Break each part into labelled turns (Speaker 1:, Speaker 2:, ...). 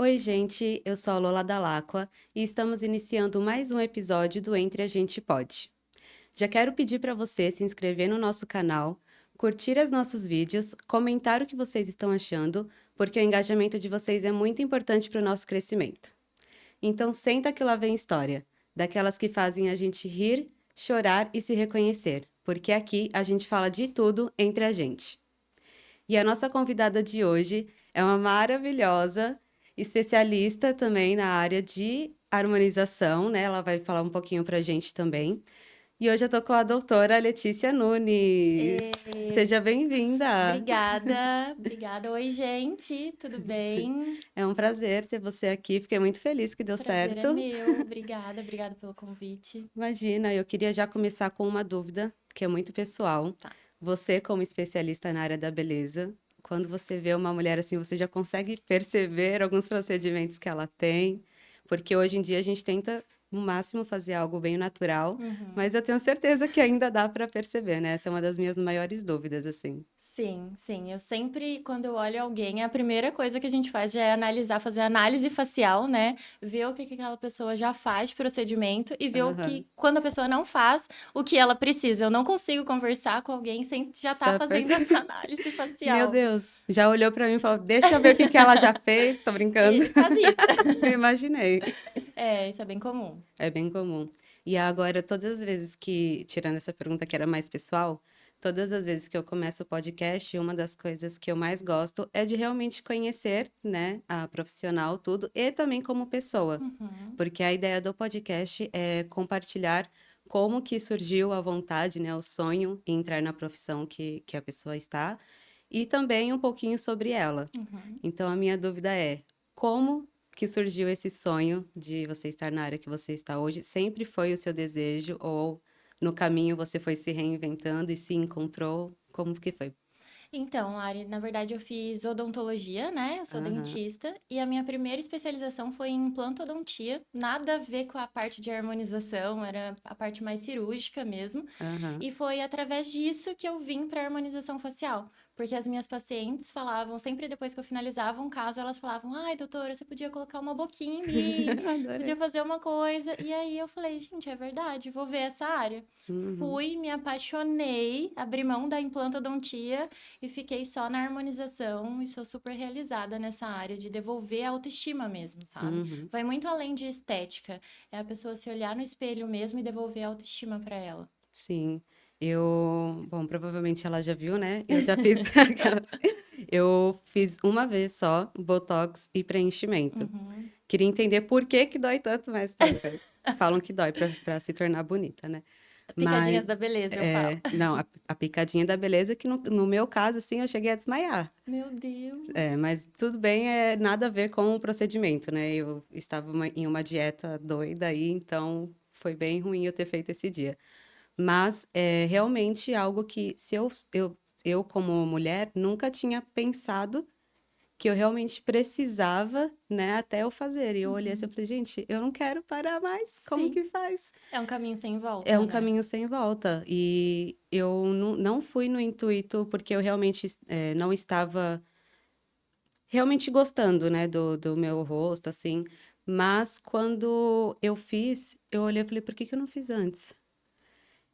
Speaker 1: Oi, gente, eu sou a Lola Dalacqua e estamos iniciando mais um episódio do Entre a Gente Pode. Já quero pedir para você se inscrever no nosso canal, curtir os nossos vídeos, comentar o que vocês estão achando, porque o engajamento de vocês é muito importante para o nosso crescimento. Então, senta que lá vem história, daquelas que fazem a gente rir, chorar e se reconhecer, porque aqui a gente fala de tudo entre a gente. E a nossa convidada de hoje é uma maravilhosa especialista também na área de harmonização, né? Ela vai falar um pouquinho pra gente também. E hoje eu tô com a doutora Letícia Nunes.
Speaker 2: E...
Speaker 1: Seja bem-vinda.
Speaker 2: Obrigada, obrigada. Oi, gente, tudo bem?
Speaker 1: É um prazer ter você aqui. Fiquei muito feliz que deu
Speaker 2: Prazer é
Speaker 1: certo.
Speaker 2: meu. Obrigada pelo convite.
Speaker 1: Imagina, eu queria já começar com uma dúvida que é muito pessoal.
Speaker 2: Tá.
Speaker 1: Você, como especialista na área da beleza, quando você vê uma mulher assim, você já consegue perceber alguns procedimentos que ela tem? Porque hoje em dia a gente tenta, no máximo, fazer algo bem natural,
Speaker 2: Uhum.
Speaker 1: mas eu tenho certeza que ainda dá para perceber, né? Essa é uma das minhas maiores dúvidas, assim.
Speaker 2: Sim, sim. Eu sempre, quando eu olho alguém, a primeira coisa que a gente faz já é analisar, fazer análise facial, né? Ver o que aquela pessoa já faz de procedimento e ver o
Speaker 1: Aham.
Speaker 2: que, quando a pessoa não faz, o que ela precisa. Eu não consigo conversar com alguém sem já estar
Speaker 1: Só
Speaker 2: fazendo a
Speaker 1: perce...
Speaker 2: análise
Speaker 1: Meu
Speaker 2: facial.
Speaker 1: Deus, já olhou para mim e falou: deixa eu ver o que que ela já fez. Tô brincando.
Speaker 2: E quase isso.
Speaker 1: Eu imaginei.
Speaker 2: É, isso é bem comum.
Speaker 1: É bem comum. E agora, todas as vezes que, tirando essa pergunta que era mais pessoal, todas as vezes que eu começo o podcast, uma das coisas que eu mais gosto é de realmente conhecer, né, a profissional, tudo, e também como pessoa.
Speaker 2: Uhum.
Speaker 1: Porque a ideia do podcast é compartilhar como que surgiu a vontade, né, o sonho em entrar na profissão que a pessoa está, e também um pouquinho sobre ela.
Speaker 2: Uhum.
Speaker 1: Então, a minha dúvida é: como que surgiu esse sonho de você estar na área que você está hoje? Sempre foi o seu desejo ou no caminho você foi se reinventando e se encontrou? Como que foi?
Speaker 2: Então, Ari, na verdade eu fiz odontologia, né? Eu sou
Speaker 1: Aham,
Speaker 2: dentista e a minha primeira especialização foi em implantodontia, nada a ver com a parte de harmonização, era a parte mais cirúrgica mesmo.
Speaker 1: aham.
Speaker 2: E foi através disso que eu vim para a harmonização facial, porque as minhas pacientes falavam, sempre depois que eu finalizava um caso, elas falavam: "Ai, doutora, você podia colocar uma boquinha em mim, podia
Speaker 1: Adorei.
Speaker 2: fazer uma coisa". E aí eu falei: "Gente, é verdade, vou ver essa área".
Speaker 1: Uhum,
Speaker 2: Fui, me apaixonei, abri mão da implantodontia e fiquei só na harmonização e sou super realizada nessa área de devolver a autoestima mesmo, sabe?
Speaker 1: uhum.
Speaker 2: Vai muito além de estética, é a pessoa se olhar no espelho mesmo e devolver a autoestima para ela.
Speaker 1: Sim. Bom, provavelmente ela já viu, né? Eu já fiz aquelas. Eu fiz uma vez só botox e preenchimento.
Speaker 2: Uhum.
Speaker 1: Queria entender por que que dói tanto, mas tudo bem. Falam que dói para se tornar bonita, né?
Speaker 2: Picadinhas
Speaker 1: Mas,
Speaker 2: da beleza, eu falo.
Speaker 1: não, a picadinha da beleza que no meu caso, assim, eu cheguei a desmaiar.
Speaker 2: Meu Deus.
Speaker 1: Mas tudo bem, nada a ver com o procedimento, né? Eu estava em uma dieta doida aí, então foi bem ruim eu ter feito esse dia. Mas é realmente algo que se eu como mulher nunca tinha pensado que eu realmente precisava, né, até eu fazer. E eu olhei assim, eu
Speaker 2: Uhum.
Speaker 1: falei: "Gente, eu não quero parar mais, como
Speaker 2: Sim,
Speaker 1: que faz?".
Speaker 2: é um caminho sem
Speaker 1: É
Speaker 2: volta,
Speaker 1: um
Speaker 2: né?
Speaker 1: caminho sem volta. E eu não fui no intuito, porque eu realmente não estava realmente gostando, né, do meu rosto, assim. Mas quando eu fiz, eu olhei e falei: "Por que que eu não fiz antes?".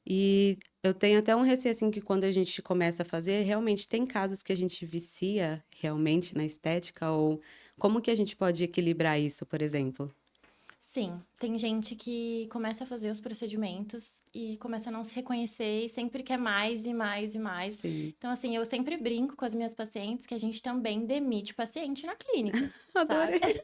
Speaker 1: E eu tenho até um receio, assim, que quando a gente começa a fazer, realmente tem casos que a gente vicia realmente na estética, ou como que a gente pode equilibrar isso, por exemplo?
Speaker 2: Sim, tem gente que começa a fazer os procedimentos e começa a não se reconhecer e sempre quer mais e mais e mais.
Speaker 1: Sim,
Speaker 2: Então, assim, eu sempre brinco com as minhas pacientes que a gente também demite paciente na clínica, sabe?
Speaker 1: adorei.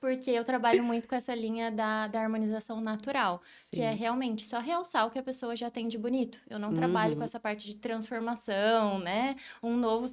Speaker 2: Porque eu trabalho muito com essa linha da harmonização natural, que é
Speaker 1: Sim.
Speaker 2: realmente só realçar o que a pessoa já tem de bonito. Eu não trabalho com
Speaker 1: Uhum.
Speaker 2: essa parte de transformação, né? Um novo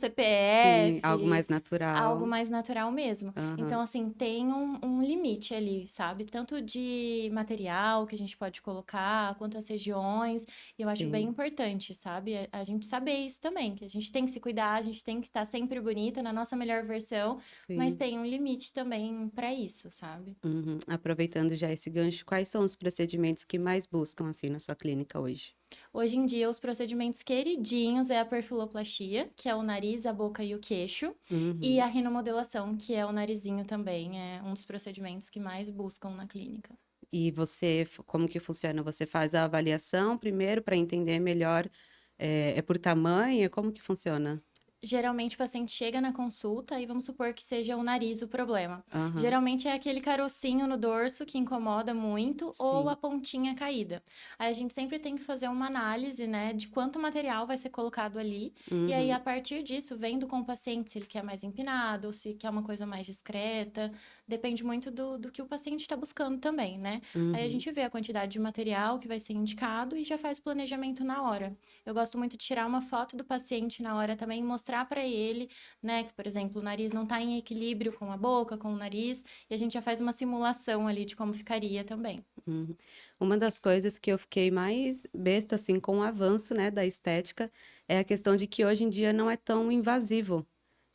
Speaker 1: Sim, algo
Speaker 2: CPF,
Speaker 1: mais natural.
Speaker 2: algo mais natural mesmo.
Speaker 1: Aham.
Speaker 2: Então, assim, tem um limite ali, sabe? Tanto de material que a gente pode colocar, quanto as regiões. E eu acho bem
Speaker 1: Sim,
Speaker 2: importante, sabe? A gente saber isso também, que a gente tem que se cuidar, a gente tem que estar sempre bonita, na nossa melhor versão, mas
Speaker 1: sim.
Speaker 2: tem um limite também para isso, sabe?
Speaker 1: Uhum. Aproveitando já esse gancho, quais são os procedimentos que mais buscam, assim, na sua clínica hoje?
Speaker 2: Hoje em dia, os procedimentos queridinhos é a perfiloplastia, que é o nariz, a boca e o queixo, e
Speaker 1: Uhum.
Speaker 2: a rinomodelação, que é o narizinho também, é um dos procedimentos que mais buscam na clínica.
Speaker 1: E você, como que funciona? Você faz a avaliação primeiro para entender melhor, é por tamanho? Como que funciona?
Speaker 2: Geralmente o paciente chega na consulta e vamos supor que seja o nariz o problema.
Speaker 1: Aham,
Speaker 2: Geralmente é aquele carocinho no dorso que incomoda muito ou a
Speaker 1: sim.
Speaker 2: pontinha caída. Aí a gente sempre tem que fazer uma análise, né, de quanto material vai ser colocado ali. E aí,
Speaker 1: Uhum,
Speaker 2: a partir disso, vendo com o paciente se ele quer mais empinado ou se quer uma coisa mais discreta. Depende muito do que o paciente está buscando também, né? Aí a
Speaker 1: uhum.
Speaker 2: gente vê a quantidade de material que vai ser indicado e já faz o planejamento na hora. Eu gosto muito de tirar uma foto do paciente na hora também, mostrar para ele, né, que, por exemplo, o nariz não está em equilíbrio com a boca, com o nariz, e a gente já faz uma simulação ali de como ficaria também.
Speaker 1: Uhum. Uma das coisas que eu fiquei mais besta, assim, com o avanço, né, da estética, é a questão de que hoje em dia não é tão invasivo,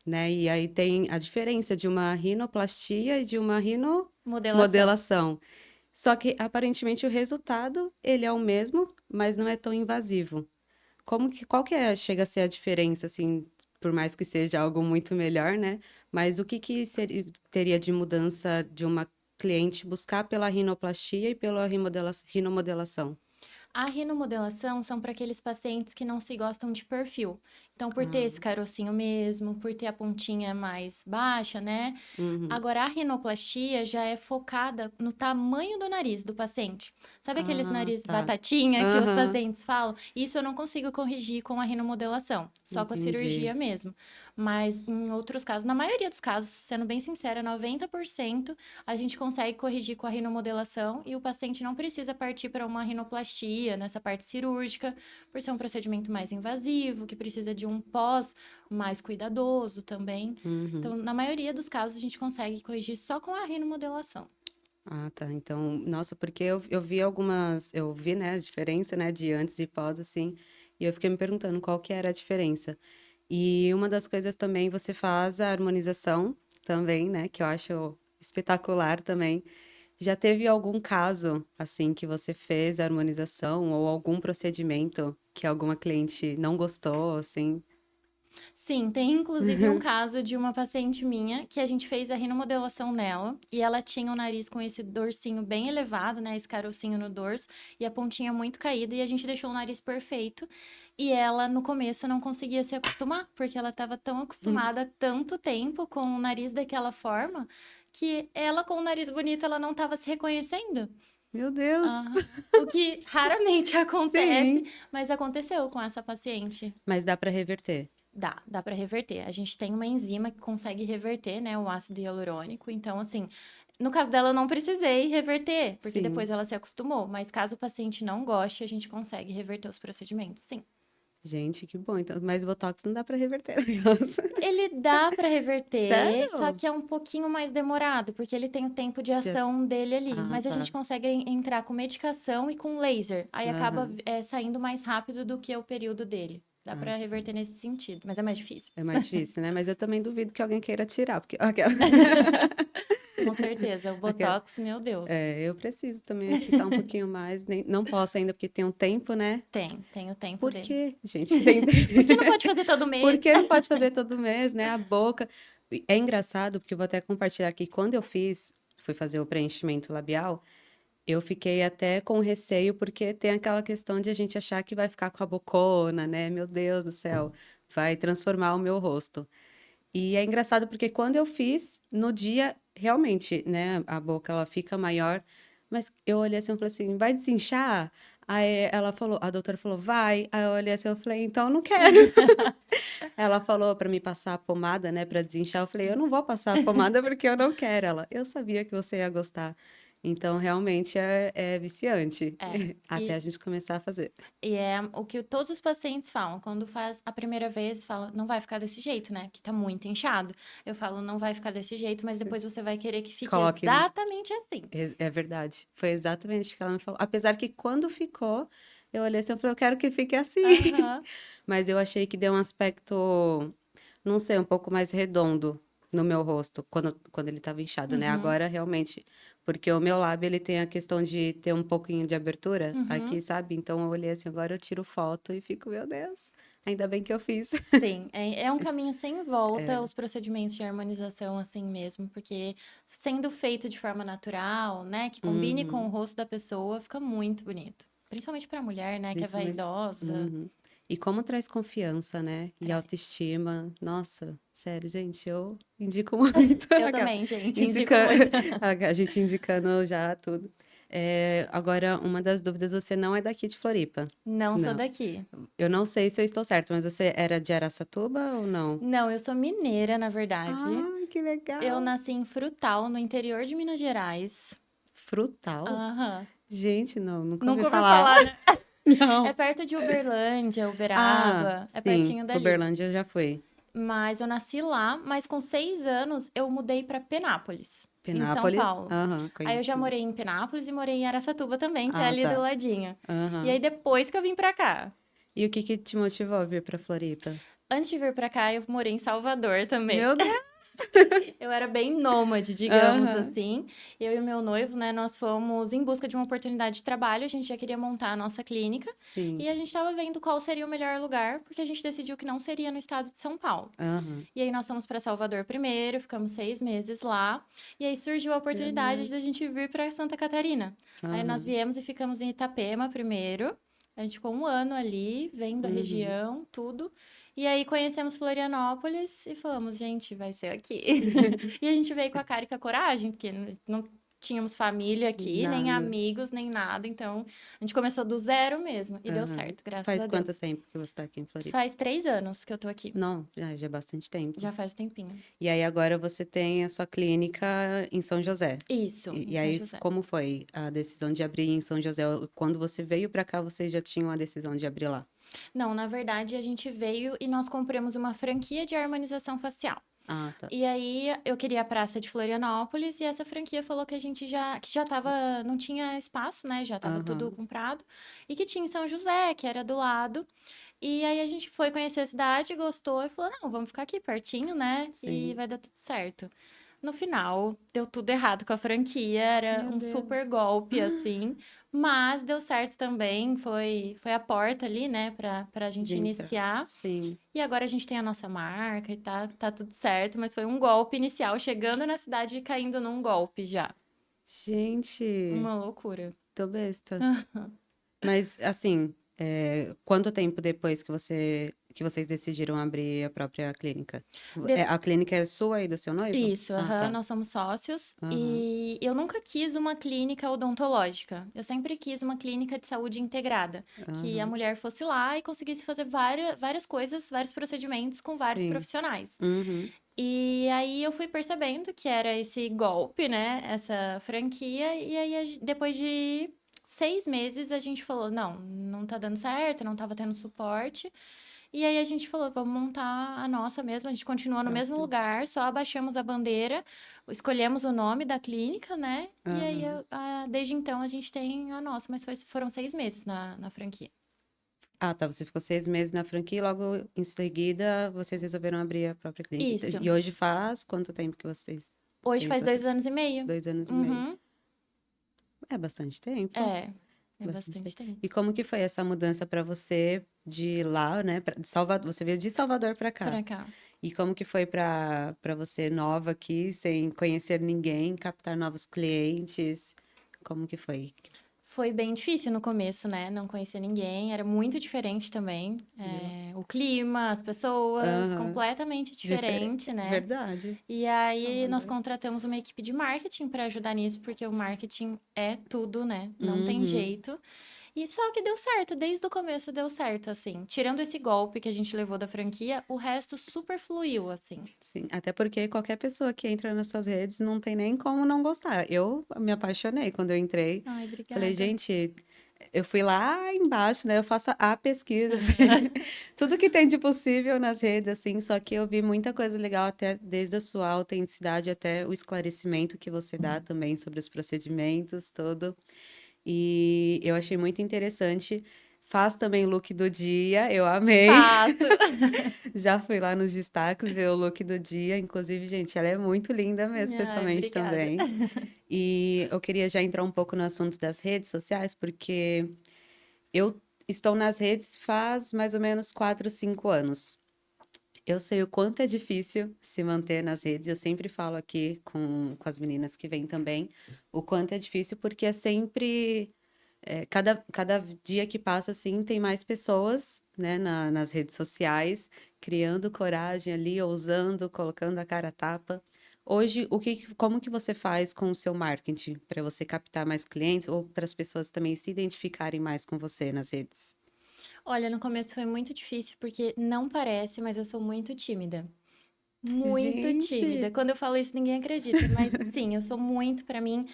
Speaker 1: né? E aí tem a diferença de uma rinoplastia e de uma
Speaker 2: Modelação.
Speaker 1: rinomodelação. Só que aparentemente o resultado, ele é o mesmo, mas não é tão invasivo. Qual que é, chega a ser a diferença, assim, por mais que seja algo muito melhor, né? Mas o que que teria de mudança de uma cliente buscar pela rinoplastia e pela rinomodelação?
Speaker 2: A rinomodelação são para aqueles pacientes que não se gostam de perfil. Então, por ter esse
Speaker 1: Ah,
Speaker 2: carocinho mesmo, por ter a pontinha mais baixa, né?
Speaker 1: uhum.
Speaker 2: Agora, a rinoplastia já é focada no tamanho do nariz do paciente. Sabe aqueles
Speaker 1: Ah,
Speaker 2: nariz
Speaker 1: tá.
Speaker 2: batatinha que os
Speaker 1: Aham,
Speaker 2: pacientes falam? Isso eu não consigo corrigir com a rinomodelação, só com a cirurgia
Speaker 1: entendi.
Speaker 2: mesmo. Mas em outros casos, na maioria dos casos, sendo bem sincera, 90% a gente consegue corrigir com a rinomodelação e o paciente não precisa partir para uma rinoplastia nessa parte cirúrgica, por ser um procedimento mais invasivo, que precisa de um pós mais cuidadoso também.
Speaker 1: Uhum.
Speaker 2: Então, na maioria dos casos, a gente consegue corrigir só com a rinomodelação.
Speaker 1: Ah, tá. Então, nossa, porque eu vi eu vi, né, a diferença, né, de antes e pós, assim, e eu fiquei me perguntando qual que era a diferença. E uma das coisas também, você faz a harmonização também, né, que eu acho espetacular também. Já teve algum caso, assim, que você fez a harmonização ou algum procedimento que alguma cliente não gostou, assim?
Speaker 2: Sim, tem inclusive um caso de uma paciente minha que a gente fez a rinomodelação nela e ela tinha o nariz com esse dorsinho bem elevado, né, esse carocinho no dorso e a pontinha muito caída e a gente deixou o nariz perfeito e ela no começo não conseguia se acostumar porque ela estava tão acostumada há tanto tempo com o nariz daquela forma que ela com o nariz bonito ela não estava se reconhecendo.
Speaker 1: Meu Deus!
Speaker 2: Aham. O que raramente acontece,
Speaker 1: Sim.
Speaker 2: mas aconteceu com essa paciente.
Speaker 1: Mas dá para reverter.
Speaker 2: Dá para reverter. A gente tem uma enzima que consegue reverter, né, o ácido hialurônico. Então, assim, no caso dela, eu não precisei reverter, porque
Speaker 1: Sim.
Speaker 2: depois ela se acostumou. Mas caso o paciente não goste, a gente consegue reverter os procedimentos, sim.
Speaker 1: Gente, que bom. Então, mas Botox não dá para reverter. Nossa.
Speaker 2: Ele dá para reverter, só
Speaker 1: Sério?
Speaker 2: que é um pouquinho mais demorado, porque ele tem o tempo de
Speaker 1: Dias-
Speaker 2: ação dele ali.
Speaker 1: Ah,
Speaker 2: Mas a
Speaker 1: tá.
Speaker 2: gente consegue entrar com medicação e com laser. Aí acaba,
Speaker 1: Aham.
Speaker 2: saindo mais rápido do que o período dele. Dá
Speaker 1: Ah,
Speaker 2: para reverter nesse sentido, mas é mais difícil.
Speaker 1: é mais difícil, né? Mas eu também duvido que alguém queira tirar, porque aquela,
Speaker 2: Com certeza. O
Speaker 1: aquela-
Speaker 2: Botox, meu Deus.
Speaker 1: eu preciso também aqui estar um pouquinho mais, não posso ainda porque tem um tempo, né?
Speaker 2: Tem o tempo
Speaker 1: Por
Speaker 2: dele.
Speaker 1: quê, gente? Tem...
Speaker 2: Porque não pode fazer todo mês.
Speaker 1: Porque não pode fazer todo mês, né? A boca. É engraçado, porque eu vou até compartilhar aqui. Quando eu fui fazer o preenchimento labial, eu fiquei até com receio, porque tem aquela questão de a gente achar que vai ficar com a bocona, né? Meu Deus do céu, vai transformar o meu rosto. E é engraçado porque quando eu fiz, no dia, realmente, né, a boca ela fica maior, mas eu olhei assim, eu falei assim, vai desinchar? Aí ela falou, a doutora falou, vai. Aí eu olhei assim, eu falei, então eu não quero. Ela falou para me passar a pomada, né, para desinchar. Eu falei, eu não vou passar a pomada porque eu não quero. Ela, eu sabia que você ia gostar. Então, realmente é viciante,
Speaker 2: É.
Speaker 1: até a
Speaker 2: E,
Speaker 1: gente começar a fazer.
Speaker 2: e é o que todos os pacientes falam. Quando faz a primeira vez, fala, não vai ficar desse jeito, né? Que tá muito inchado. Eu falo, não vai ficar desse jeito, mas depois você vai querer que fique
Speaker 1: Coloque,
Speaker 2: exatamente assim.
Speaker 1: é verdade. Foi exatamente o que ela me falou. Apesar que quando ficou, eu olhei assim, eu falei, eu quero que fique assim.
Speaker 2: Aham.
Speaker 1: Mas eu achei que deu um aspecto, não sei, um pouco mais redondo. no meu rosto, quando ele estava inchado, né?
Speaker 2: Uhum,
Speaker 1: Agora, realmente, porque o meu lábio, ele tem a questão de ter um pouquinho de abertura aqui,
Speaker 2: uhum.
Speaker 1: sabe? Então, eu olhei assim, agora eu tiro foto e fico, meu Deus, ainda bem que eu fiz.
Speaker 2: Sim, é um caminho sem volta os procedimentos de harmonização assim mesmo, porque sendo feito de forma natural, né, que combine com o
Speaker 1: Uhum.
Speaker 2: rosto da pessoa, fica muito bonito. Principalmente pra mulher, né, que é
Speaker 1: Principalmente.
Speaker 2: vaidosa,
Speaker 1: Uhum. E como traz confiança, né? E
Speaker 2: traz.
Speaker 1: autoestima. Nossa, sério, gente, eu indico muito.
Speaker 2: Eu
Speaker 1: Aquela.
Speaker 2: também, gente, indico
Speaker 1: Indica...
Speaker 2: muito.
Speaker 1: A gente indicando já tudo. Agora, uma das dúvidas, você não é daqui de Floripa?
Speaker 2: Não sou
Speaker 1: Não.
Speaker 2: daqui.
Speaker 1: Eu não sei se eu estou certa, mas você era de Araçatuba ou não?
Speaker 2: Não, eu sou mineira, na verdade.
Speaker 1: Ah, que
Speaker 2: Eu
Speaker 1: legal!
Speaker 2: nasci em Frutal, no interior de Minas Gerais.
Speaker 1: Frutal?
Speaker 2: Aham.
Speaker 1: Gente, não, nunca ouvi
Speaker 2: Nunca ouviu
Speaker 1: falar.
Speaker 2: falar, né? É
Speaker 1: Não.
Speaker 2: perto de Uberlândia,
Speaker 1: Ah,
Speaker 2: Uberaba, é
Speaker 1: sim,
Speaker 2: pertinho dali.
Speaker 1: Uberlândia já foi.
Speaker 2: Mas eu nasci lá, mas com 6 anos eu mudei para Penápolis, em São
Speaker 1: Penápolis?
Speaker 2: Paulo.
Speaker 1: Aham,
Speaker 2: Aí eu já
Speaker 1: conheci.
Speaker 2: morei em Penápolis e morei em Araçatuba também, que é
Speaker 1: Ah,
Speaker 2: ali do
Speaker 1: tá.
Speaker 2: ladinho. E aí
Speaker 1: Aham.
Speaker 2: depois que eu vim pra cá.
Speaker 1: E o que que te motivou a vir pra Floripa?
Speaker 2: Antes de vir pra cá, eu morei em Salvador também.
Speaker 1: Meu Deus!
Speaker 2: Eu era bem nômade, digamos
Speaker 1: Aham.
Speaker 2: assim. Eu e o meu noivo, né, nós fomos em busca de uma oportunidade de trabalho. A gente já queria montar a nossa clínica
Speaker 1: Sim.
Speaker 2: e a gente estava vendo qual seria o melhor lugar, porque a gente decidiu que não seria no estado de São Paulo.
Speaker 1: Aham.
Speaker 2: E aí nós fomos para Salvador primeiro, ficamos 6 meses lá. E aí surgiu a
Speaker 1: Meu
Speaker 2: oportunidade
Speaker 1: Deus.
Speaker 2: de a gente vir para Santa Catarina. Aí nós
Speaker 1: Aham.
Speaker 2: viemos e ficamos em Itapema primeiro. A gente ficou um ano ali, vendo a
Speaker 1: Uhum.
Speaker 2: região, tudo. E aí conhecemos Florianópolis e falamos, gente, vai ser aqui. E a gente veio com a cara e com a coragem, porque não tínhamos família aqui, nem
Speaker 1: Nada.
Speaker 2: amigos, nem nada. Então a gente começou do zero mesmo. E deu
Speaker 1: Aham.
Speaker 2: certo, graças
Speaker 1: Faz
Speaker 2: a
Speaker 1: quanto
Speaker 2: Deus.
Speaker 1: tempo que você tá aqui em Floripa?
Speaker 2: Faz 3 anos que eu tô aqui.
Speaker 1: Não, já é bastante tempo.
Speaker 2: Já faz tempinho.
Speaker 1: E aí agora você tem a sua clínica em São José.
Speaker 2: Isso, em
Speaker 1: E
Speaker 2: São
Speaker 1: aí,
Speaker 2: José.
Speaker 1: como foi a decisão de abrir em São José? Quando você veio pra cá, vocês já tinham a decisão de abrir lá?
Speaker 2: Não, na verdade, a gente veio e nós compramos uma franquia de harmonização facial.
Speaker 1: Ah, tá.
Speaker 2: E aí eu queria a praça de Florianópolis e essa franquia falou que a gente já tava, não tinha espaço, né? Já tava tudo
Speaker 1: Aham.
Speaker 2: comprado. E que tinha em São José, que era do lado. E aí a gente foi conhecer a cidade, gostou e falou: "Não, vamos ficar aqui pertinho, né? E
Speaker 1: Sim.
Speaker 2: vai dar tudo certo". No final, deu tudo errado com a franquia, era
Speaker 1: Meu
Speaker 2: um
Speaker 1: Deus.
Speaker 2: super golpe, assim, mas deu certo também, foi a porta ali, né, pra
Speaker 1: De
Speaker 2: gente
Speaker 1: entrar.
Speaker 2: iniciar.
Speaker 1: Sim.
Speaker 2: E agora a gente tem a nossa marca e tá tudo certo, mas foi um golpe inicial, chegando na cidade e caindo num golpe já.
Speaker 1: Gente,
Speaker 2: Uma loucura.
Speaker 1: tô besta. Mas, assim, quanto tempo depois que vocês decidiram abrir a própria clínica?
Speaker 2: De-
Speaker 1: A clínica é sua e do seu noivo?
Speaker 2: Isso,
Speaker 1: Ah,
Speaker 2: aham,
Speaker 1: tá.
Speaker 2: nós somos sócios
Speaker 1: Aham.
Speaker 2: e eu nunca quis uma clínica odontológica. Eu sempre quis uma clínica de saúde integrada, que a
Speaker 1: Aham.
Speaker 2: mulher fosse lá e conseguisse fazer várias coisas, vários procedimentos com vários
Speaker 1: Sim.
Speaker 2: profissionais.
Speaker 1: Uhum.
Speaker 2: E aí eu fui percebendo que era esse golpe, né? Essa franquia. E aí, depois de 6 meses, a gente falou: não, não tá dando certo, não tava tendo suporte. E aí a gente falou: vamos montar a nossa mesmo. A gente continua no mesmo
Speaker 1: Próprio.
Speaker 2: lugar, só abaixamos a bandeira, escolhemos o nome da clínica, né? E aí,
Speaker 1: Aham.
Speaker 2: desde então, a gente tem a nossa, mas foram 6 meses na franquia.
Speaker 1: Ah, tá. Você ficou 6 meses na franquia e logo em seguida vocês resolveram abrir a própria clínica.
Speaker 2: Isso.
Speaker 1: E hoje faz quanto tempo que vocês
Speaker 2: Hoje
Speaker 1: têm
Speaker 2: faz
Speaker 1: essa...
Speaker 2: 2 anos e meio.
Speaker 1: 2 anos e meio.
Speaker 2: Uhum.
Speaker 1: É bastante tempo.
Speaker 2: É
Speaker 1: Bastante
Speaker 2: bastante
Speaker 1: tempo.
Speaker 2: tempo.
Speaker 1: E como que foi essa mudança para você de lá, né, de Salvador, você veio de Salvador para cá.
Speaker 2: Pra cá.
Speaker 1: E como que foi para você nova aqui, sem conhecer ninguém, captar novos clientes? Como que foi?
Speaker 2: Foi bem difícil no começo, né? Não conhecia ninguém, era muito diferente também. O clima, as pessoas,
Speaker 1: Aham.
Speaker 2: completamente
Speaker 1: Diferente.
Speaker 2: diferente, né?
Speaker 1: Verdade.
Speaker 2: E aí nós
Speaker 1: Salvador.
Speaker 2: contratamos uma equipe de marketing para ajudar nisso, porque o marketing é tudo, né? Não tem
Speaker 1: Uhum.
Speaker 2: jeito. E só que deu certo, desde o começo deu certo, assim. Tirando esse golpe que a gente levou da franquia, o resto super fluiu, assim.
Speaker 1: Sim, até porque qualquer pessoa que entra nas suas redes não tem nem como não gostar. Eu me apaixonei quando eu entrei.
Speaker 2: Ai,
Speaker 1: Falei,
Speaker 2: obrigada.
Speaker 1: gente, eu fui lá embaixo, né? Eu faço a pesquisa, assim, tudo que tem de possível nas redes, assim. Só que eu vi muita coisa legal, até desde a sua autenticidade até o esclarecimento que você dá também sobre os procedimentos, tudo. E eu achei muito interessante. Faz também look do dia, eu amei.
Speaker 2: Faço.
Speaker 1: Já fui lá nos destaques ver o look do dia, inclusive, gente, ela é muito linda mesmo,
Speaker 2: Ai,
Speaker 1: pessoalmente
Speaker 2: obrigada.
Speaker 1: também. E eu queria já entrar um pouco no assunto das redes sociais, porque eu estou nas redes faz mais ou menos 4, 5 anos. Eu sei o quanto é difícil se manter nas redes. Eu sempre falo aqui com as meninas que vêm também, o quanto é difícil, porque é sempre. Cada dia que passa, assim, tem mais pessoas, né, nas redes sociais, criando coragem ali, ousando, colocando a cara a tapa. Hoje, como que você faz com o seu marketing para você captar mais clientes ou para as pessoas também se identificarem mais com você nas redes?
Speaker 2: Olha, no começo foi muito difícil, porque não parece, mas eu sou muito tímida. Muito tímida.
Speaker 1: Gente!
Speaker 2: Quando eu falo isso, ninguém acredita, mas sim, eu sou muito, pra mim,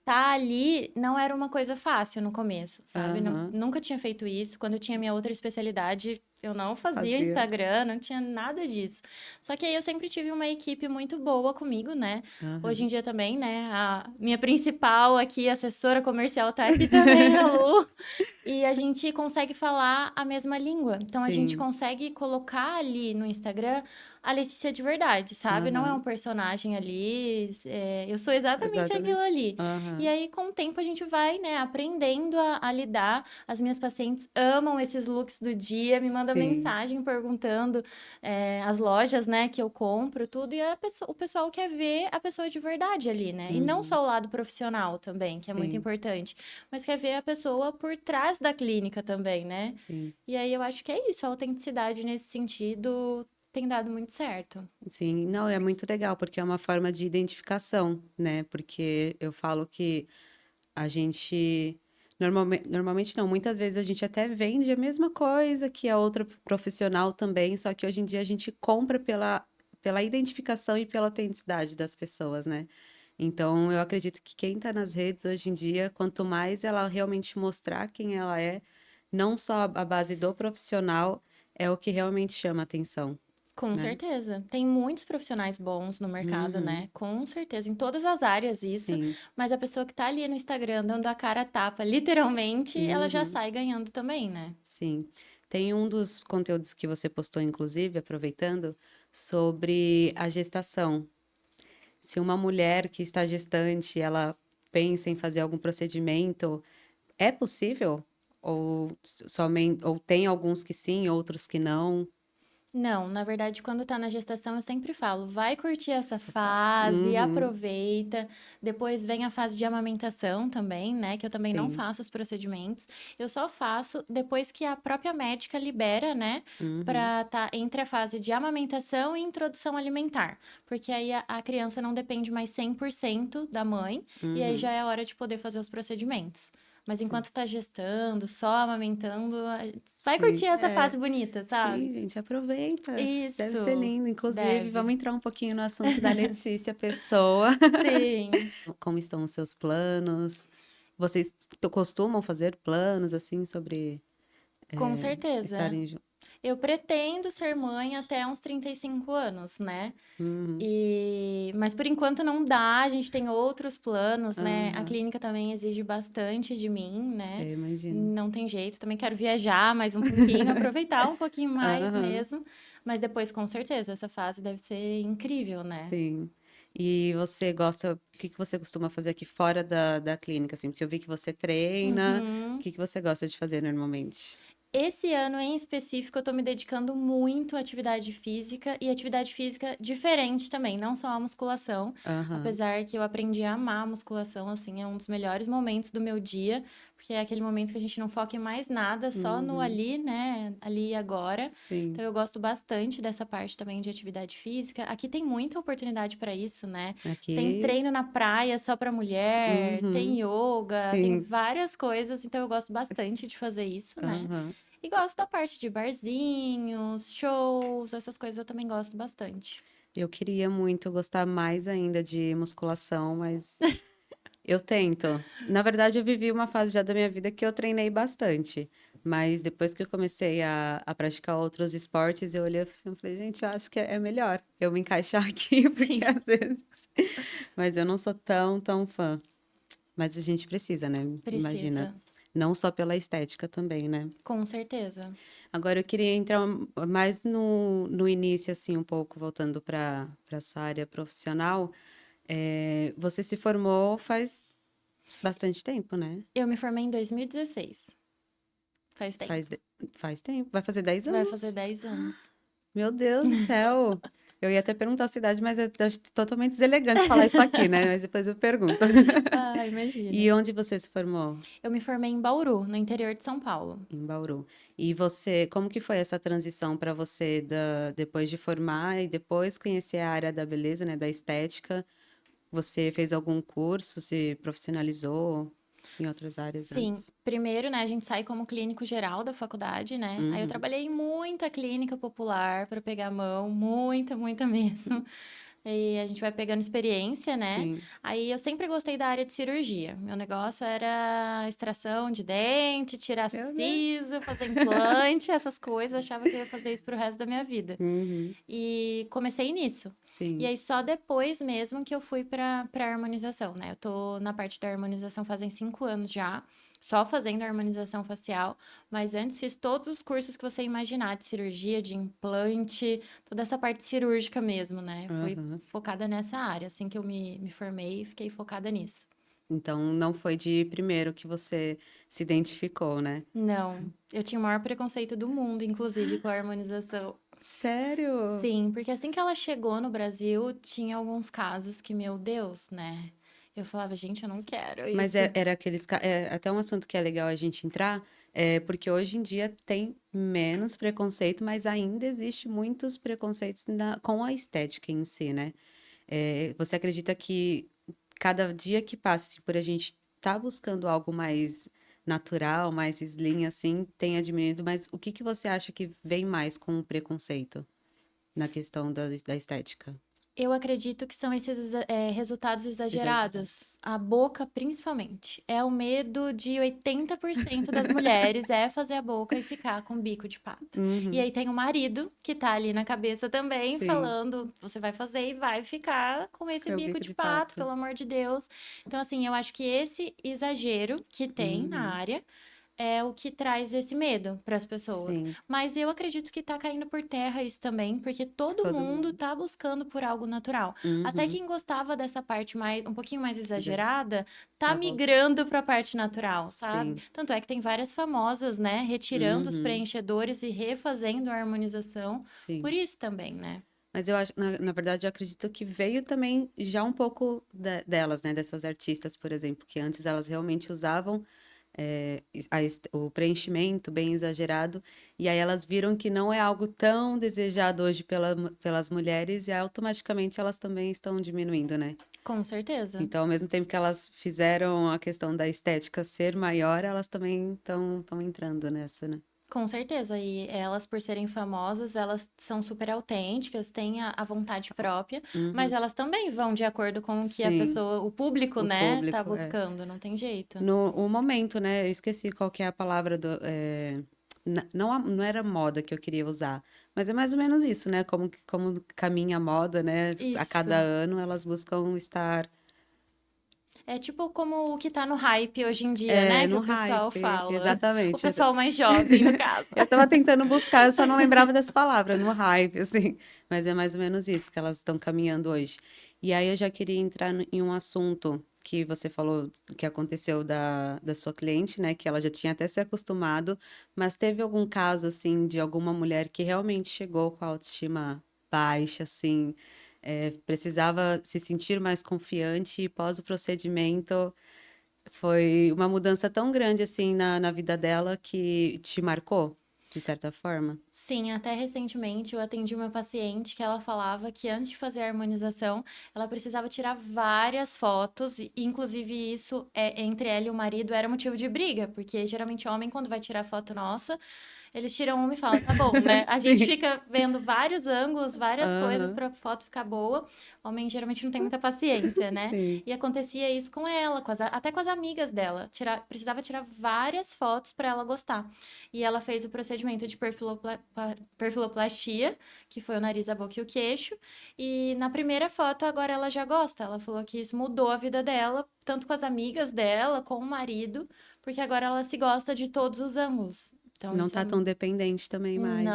Speaker 2: tá ali não era uma coisa fácil no começo, sabe?
Speaker 1: Aham,
Speaker 2: Nunca tinha feito isso. Quando eu tinha minha outra especialidade, eu não fazia
Speaker 1: fazia.
Speaker 2: Instagram, não tinha nada disso. Só que aí eu sempre tive uma equipe muito boa comigo, né? Hoje em
Speaker 1: Aham,
Speaker 2: dia também, né? A minha principal aqui, assessora comercial, tá aqui também, a Lu. E a gente consegue falar a mesma língua. Então a gente
Speaker 1: sim.
Speaker 2: consegue colocar ali no Instagram a Letícia de verdade, sabe? Não é um
Speaker 1: Aham,
Speaker 2: personagem ali, eu sou exatamente aquilo
Speaker 1: exatamente.
Speaker 2: ali. E
Speaker 1: Aham,
Speaker 2: aí, com o tempo, a gente vai, né, aprendendo a lidar. As minhas pacientes amam esses looks do dia, me mandam
Speaker 1: sim.
Speaker 2: mensagem perguntando as lojas, né, que eu compro, tudo. E o pessoal quer ver a pessoa de verdade ali, né? E não
Speaker 1: Uhum,
Speaker 2: só o lado profissional também, que é muito
Speaker 1: sim,
Speaker 2: importante, mas quer ver a pessoa por trás da clínica também, né?
Speaker 1: sim.
Speaker 2: E aí eu acho que é isso, a autenticidade nesse sentido tem dado muito certo.
Speaker 1: Sim, não, é muito legal, porque é uma forma de identificação, né? Porque eu falo que a gente normalmente não, muitas vezes a gente até vende a mesma coisa que a outra profissional também, só que hoje em dia a gente compra pela identificação e pela autenticidade das pessoas, né? Então, eu acredito que quem está nas redes hoje em dia, quanto mais ela realmente mostrar quem ela é, não só a base do profissional, é o que realmente chama a atenção,
Speaker 2: Com
Speaker 1: né?
Speaker 2: certeza. Tem muitos profissionais bons no mercado,
Speaker 1: Uhum,
Speaker 2: né? Com certeza, em todas as áreas isso.
Speaker 1: sim.
Speaker 2: Mas a pessoa que tá ali no Instagram dando a cara a tapa, literalmente, ela já
Speaker 1: Uhum.
Speaker 2: sai ganhando também, né?
Speaker 1: Sim. Tem um dos conteúdos que você postou, inclusive, aproveitando, sobre a gestação. Se uma mulher que está gestante, ela pensa em fazer algum procedimento, é possível? Ou somente, ou tem alguns que sim, outros que não?
Speaker 2: Não, na verdade, quando tá na gestação, eu sempre falo, vai curtir essa
Speaker 1: Essa fase.
Speaker 2: fase,
Speaker 1: Uhum,
Speaker 2: aproveita. Depois vem a fase de amamentação também, né? Que eu também não
Speaker 1: sim.
Speaker 2: faço os procedimentos. Eu só faço depois que a própria médica libera, né?
Speaker 1: Uhum,
Speaker 2: Pra tá entre a fase de amamentação e introdução alimentar. Porque aí a criança não depende mais 100% da mãe, e aí já
Speaker 1: uhum,
Speaker 2: é hora de poder fazer os procedimentos. Mas
Speaker 1: sim.
Speaker 2: enquanto tá gestando, só amamentando, vai curtir
Speaker 1: Sim.
Speaker 2: essa
Speaker 1: É.
Speaker 2: fase bonita, sabe?
Speaker 1: Sim, gente, aproveita. Deve ser
Speaker 2: Isso,
Speaker 1: lindo. Inclusive, vamos
Speaker 2: deve.
Speaker 1: entrar um pouquinho no assunto da Letícia Pessoa.
Speaker 2: Sim,
Speaker 1: Como estão os seus planos? Vocês costumam fazer planos assim sobre
Speaker 2: com certeza.
Speaker 1: estarem juntos?
Speaker 2: Eu pretendo ser mãe até uns 35 anos, né?
Speaker 1: Uhum,
Speaker 2: Mas por enquanto não dá, a gente tem outros planos, né? A
Speaker 1: aham,
Speaker 2: clínica também exige bastante de mim, né?
Speaker 1: eu imagino.
Speaker 2: Não tem jeito, também quero viajar mais um pouquinho, aproveitar um pouquinho mais
Speaker 1: Aham,
Speaker 2: mesmo. Mas depois, com certeza, essa fase deve ser incrível, né?
Speaker 1: sim. E você gosta, o que que você costuma fazer aqui fora da clínica, assim? Porque eu vi que você treina. O
Speaker 2: Uhum.
Speaker 1: que que você gosta de fazer normalmente?
Speaker 2: Esse ano em específico, eu tô me dedicando muito à atividade física e atividade física diferente também, não só a musculação.
Speaker 1: Aham,
Speaker 2: Apesar que eu aprendi a amar a musculação, assim, é um dos melhores momentos do meu dia, porque é aquele momento que a gente não foca em mais nada, só no
Speaker 1: uhum,
Speaker 2: ali, né? Ali e agora.
Speaker 1: sim.
Speaker 2: Então eu gosto bastante dessa parte também de atividade física. Aqui tem muita oportunidade para isso, né? Tem
Speaker 1: Aqui,
Speaker 2: treino na praia só para mulher,
Speaker 1: uhum,
Speaker 2: tem yoga, tem
Speaker 1: sim.
Speaker 2: várias coisas, então eu gosto bastante de fazer isso, né?
Speaker 1: Aham.
Speaker 2: E gosto da parte de barzinhos, shows, essas coisas eu também gosto bastante.
Speaker 1: Eu queria muito gostar mais ainda de musculação, mas eu tento. Na verdade, eu vivi uma fase já da minha vida que eu treinei bastante. Mas depois que eu comecei a praticar outros esportes, eu olhei assim, eu falei, gente, eu acho que é melhor eu me encaixar aqui, porque
Speaker 2: Sim,
Speaker 1: às vezes. Mas eu não sou tão fã. Mas a gente precisa, né? Imagina.
Speaker 2: precisa.
Speaker 1: não só pela estética também, né?
Speaker 2: Com certeza.
Speaker 1: Agora eu queria entrar mais no início, assim, um pouco, voltando para sua área profissional. Você se formou faz bastante tempo, né?
Speaker 2: Eu me formei em 2016. Faz
Speaker 1: Faz,
Speaker 2: tempo.
Speaker 1: de- faz tempo, vai fazer 10
Speaker 2: Vai fazer
Speaker 1: anos.
Speaker 2: 10 anos.
Speaker 1: Meu Deus do céu! Eu ia até perguntar a sua idade, mas eu acho totalmente deselegante falar isso aqui, né? Mas depois eu pergunto.
Speaker 2: Ah, imagina.
Speaker 1: E onde você se formou?
Speaker 2: Eu me formei em Bauru, no interior de São Paulo.
Speaker 1: Em Bauru. E você, como que foi essa transição para você depois de formar e depois conhecer a área da beleza, né, da estética? Você fez algum curso, se profissionalizou em outras áreas
Speaker 2: Sim,
Speaker 1: antes?
Speaker 2: primeiro, né, a gente sai como clínico geral da faculdade, né? Aí eu
Speaker 1: Uhum.
Speaker 2: trabalhei em muita clínica popular para pegar a mão, muita, muita mesmo. E a gente vai pegando experiência, né?
Speaker 1: Sim.
Speaker 2: Aí eu sempre gostei da área de cirurgia. Meu negócio era extração de dente, tirar
Speaker 1: Meu Deus.
Speaker 2: siso, fazer implante, essas coisas. Achava que eu ia fazer isso pro resto da minha vida.
Speaker 1: Uhum.
Speaker 2: E comecei nisso. E
Speaker 1: Sim.
Speaker 2: aí, só depois mesmo que eu fui pra harmonização, né? Eu tô na parte da harmonização fazem 5 anos já, só fazendo harmonização facial. Mas antes fiz todos os cursos que você imaginar, de cirurgia, de implante, toda essa parte cirúrgica mesmo, né? Eu fui
Speaker 1: Aham.
Speaker 2: focada nessa área. Assim que eu me formei, fiquei focada nisso.
Speaker 1: Então não foi de primeiro que você se identificou, né?
Speaker 2: Não, eu tinha o maior preconceito do mundo, inclusive, com a harmonização.
Speaker 1: Sério?
Speaker 2: Sim, porque assim que ela chegou no Brasil, tinha alguns casos que, meu Deus, né? Eu falava, gente, eu não quero
Speaker 1: Mas
Speaker 2: isso.
Speaker 1: era aqueles. Até um assunto que é legal a gente entrar, porque hoje em dia tem menos preconceito, mas ainda existe muitos preconceitos com a estética em si, né? Você acredita que cada dia que passa, assim, por a gente estar buscando algo mais natural, mais slim, assim, tenha diminuído, mas o que que você acha que vem mais com o preconceito na questão da estética?
Speaker 2: Eu acredito que são esses resultados exagerados.
Speaker 1: Exagerados.
Speaker 2: A boca, principalmente. É o medo de 80% das mulheres é fazer a boca e ficar com bico de pato. E
Speaker 1: Uhum.
Speaker 2: aí tem o marido que tá ali na cabeça também,
Speaker 1: Sim,
Speaker 2: falando: você vai fazer e vai ficar com esse
Speaker 1: com o
Speaker 2: bico
Speaker 1: bico
Speaker 2: de
Speaker 1: de
Speaker 2: pato,
Speaker 1: pato.
Speaker 2: pelo amor de Deus. Então, assim, eu acho que esse exagero que tem na
Speaker 1: Uhum.
Speaker 2: área é o que traz esse medo para as pessoas.
Speaker 1: Sim,
Speaker 2: Mas eu acredito que tá caindo por terra isso também, porque todo
Speaker 1: todo
Speaker 2: mundo
Speaker 1: mundo.
Speaker 2: tá buscando por algo natural. Até
Speaker 1: Uhum.
Speaker 2: quem gostava dessa parte mais, um pouquinho mais
Speaker 1: Exa-
Speaker 2: exagerada, tá
Speaker 1: Tá voltando.
Speaker 2: migrando para a parte natural, sabe?
Speaker 1: Sim.
Speaker 2: Tanto é que tem várias famosas, né, retirando os
Speaker 1: Uhum.
Speaker 2: preenchedores e refazendo a harmonização. Por
Speaker 1: Sim.
Speaker 2: isso também, né?
Speaker 1: Mas eu acho, na verdade, eu acredito que veio também já um pouco delas, né? Dessas artistas, por exemplo, que antes elas realmente usavam o preenchimento bem exagerado, e aí elas viram que não é algo tão desejado hoje pelas mulheres, e automaticamente elas também estão diminuindo, né?
Speaker 2: Com certeza.
Speaker 1: Então, ao mesmo tempo que elas fizeram a questão da estética ser maior, elas também estão entrando nessa, né?
Speaker 2: Com certeza, e elas, por serem famosas, elas são super autênticas, têm a vontade própria, mas
Speaker 1: Uhum.
Speaker 2: elas também vão de acordo com o que a
Speaker 1: Sim,
Speaker 2: pessoa, o público,
Speaker 1: o
Speaker 2: né, tá
Speaker 1: público, é.
Speaker 2: buscando, não tem jeito.
Speaker 1: No o momento, né? Eu esqueci qual que é a palavra não, não era moda que eu queria usar, mas é mais ou menos isso, né? Como caminha a moda, né? A cada
Speaker 2: Isso.
Speaker 1: ano elas buscam estar
Speaker 2: É tipo como o que tá no hype hoje em dia, né, que
Speaker 1: no
Speaker 2: o pessoal
Speaker 1: hype,
Speaker 2: fala. O
Speaker 1: exatamente.
Speaker 2: pessoal mais jovem, no caso.
Speaker 1: Eu estava tentando buscar, eu só não lembrava dessa palavra, no hype, assim. Mas é mais ou menos isso que elas estão caminhando hoje. E aí eu já queria entrar em um assunto que você falou que aconteceu da sua cliente, né? Que ela já tinha até se acostumado, mas teve algum caso, assim, de alguma mulher que realmente chegou com a autoestima baixa, assim, precisava se sentir mais confiante e pós o procedimento foi uma mudança tão grande, assim, na vida dela que te marcou, de certa forma?
Speaker 2: Sim, até recentemente eu atendi uma paciente que ela falava que antes de fazer a harmonização, ela precisava tirar várias fotos, e inclusive isso entre ela e o marido era motivo de briga, porque geralmente homem quando vai tirar foto nossa, eles tiram uma e falam, tá bom, né? A gente
Speaker 1: Sim.
Speaker 2: fica vendo vários ângulos, várias coisas
Speaker 1: Aham.
Speaker 2: pra foto ficar boa. Homem geralmente não tem muita paciência, né?
Speaker 1: Sim.
Speaker 2: E acontecia isso com ela, até com as amigas dela. Precisava tirar várias fotos pra ela gostar. E ela fez o procedimento de perfiloplastia, que foi o nariz, a boca e o queixo. E na primeira foto, agora ela já gosta. Ela falou que isso mudou a vida dela, tanto com as amigas dela, com o marido, porque agora ela se gosta de todos os ângulos. Então,
Speaker 1: Não
Speaker 2: isso
Speaker 1: tá tão dependente também mais.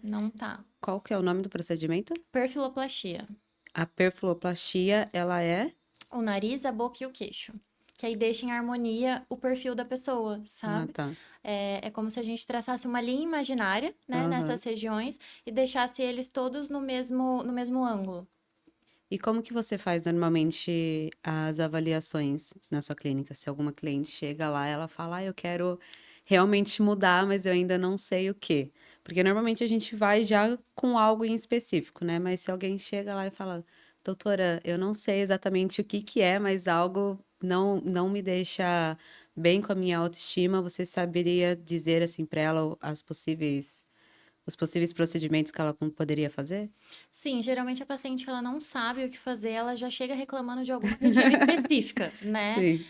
Speaker 2: não tá.
Speaker 1: Qual que é o nome do procedimento?
Speaker 2: Perfiloplastia.
Speaker 1: A perfiloplastia, ela é?
Speaker 2: O nariz, a boca e o queixo. Que aí deixa em harmonia o perfil da pessoa,
Speaker 1: Ah,
Speaker 2: sabe?
Speaker 1: tá.
Speaker 2: É como se a gente traçasse uma linha imaginária, né,
Speaker 1: Aham.
Speaker 2: nessas regiões e deixasse eles todos no mesmo ângulo.
Speaker 1: E como que você faz normalmente as avaliações na sua clínica? Se alguma cliente chega lá, ela fala, eu quero realmente mudar, mas eu ainda não sei o quê. Porque normalmente a gente vai já com algo em específico, né? Mas se alguém chega lá e fala, doutora, eu não sei exatamente o que que é, mas algo não me deixa bem com a minha autoestima, você saberia dizer assim para ela os possíveis procedimentos que ela poderia fazer?
Speaker 2: Sim, geralmente a paciente que ela não sabe o que fazer, ela já chega reclamando de alguma região específica, né?
Speaker 1: Sim,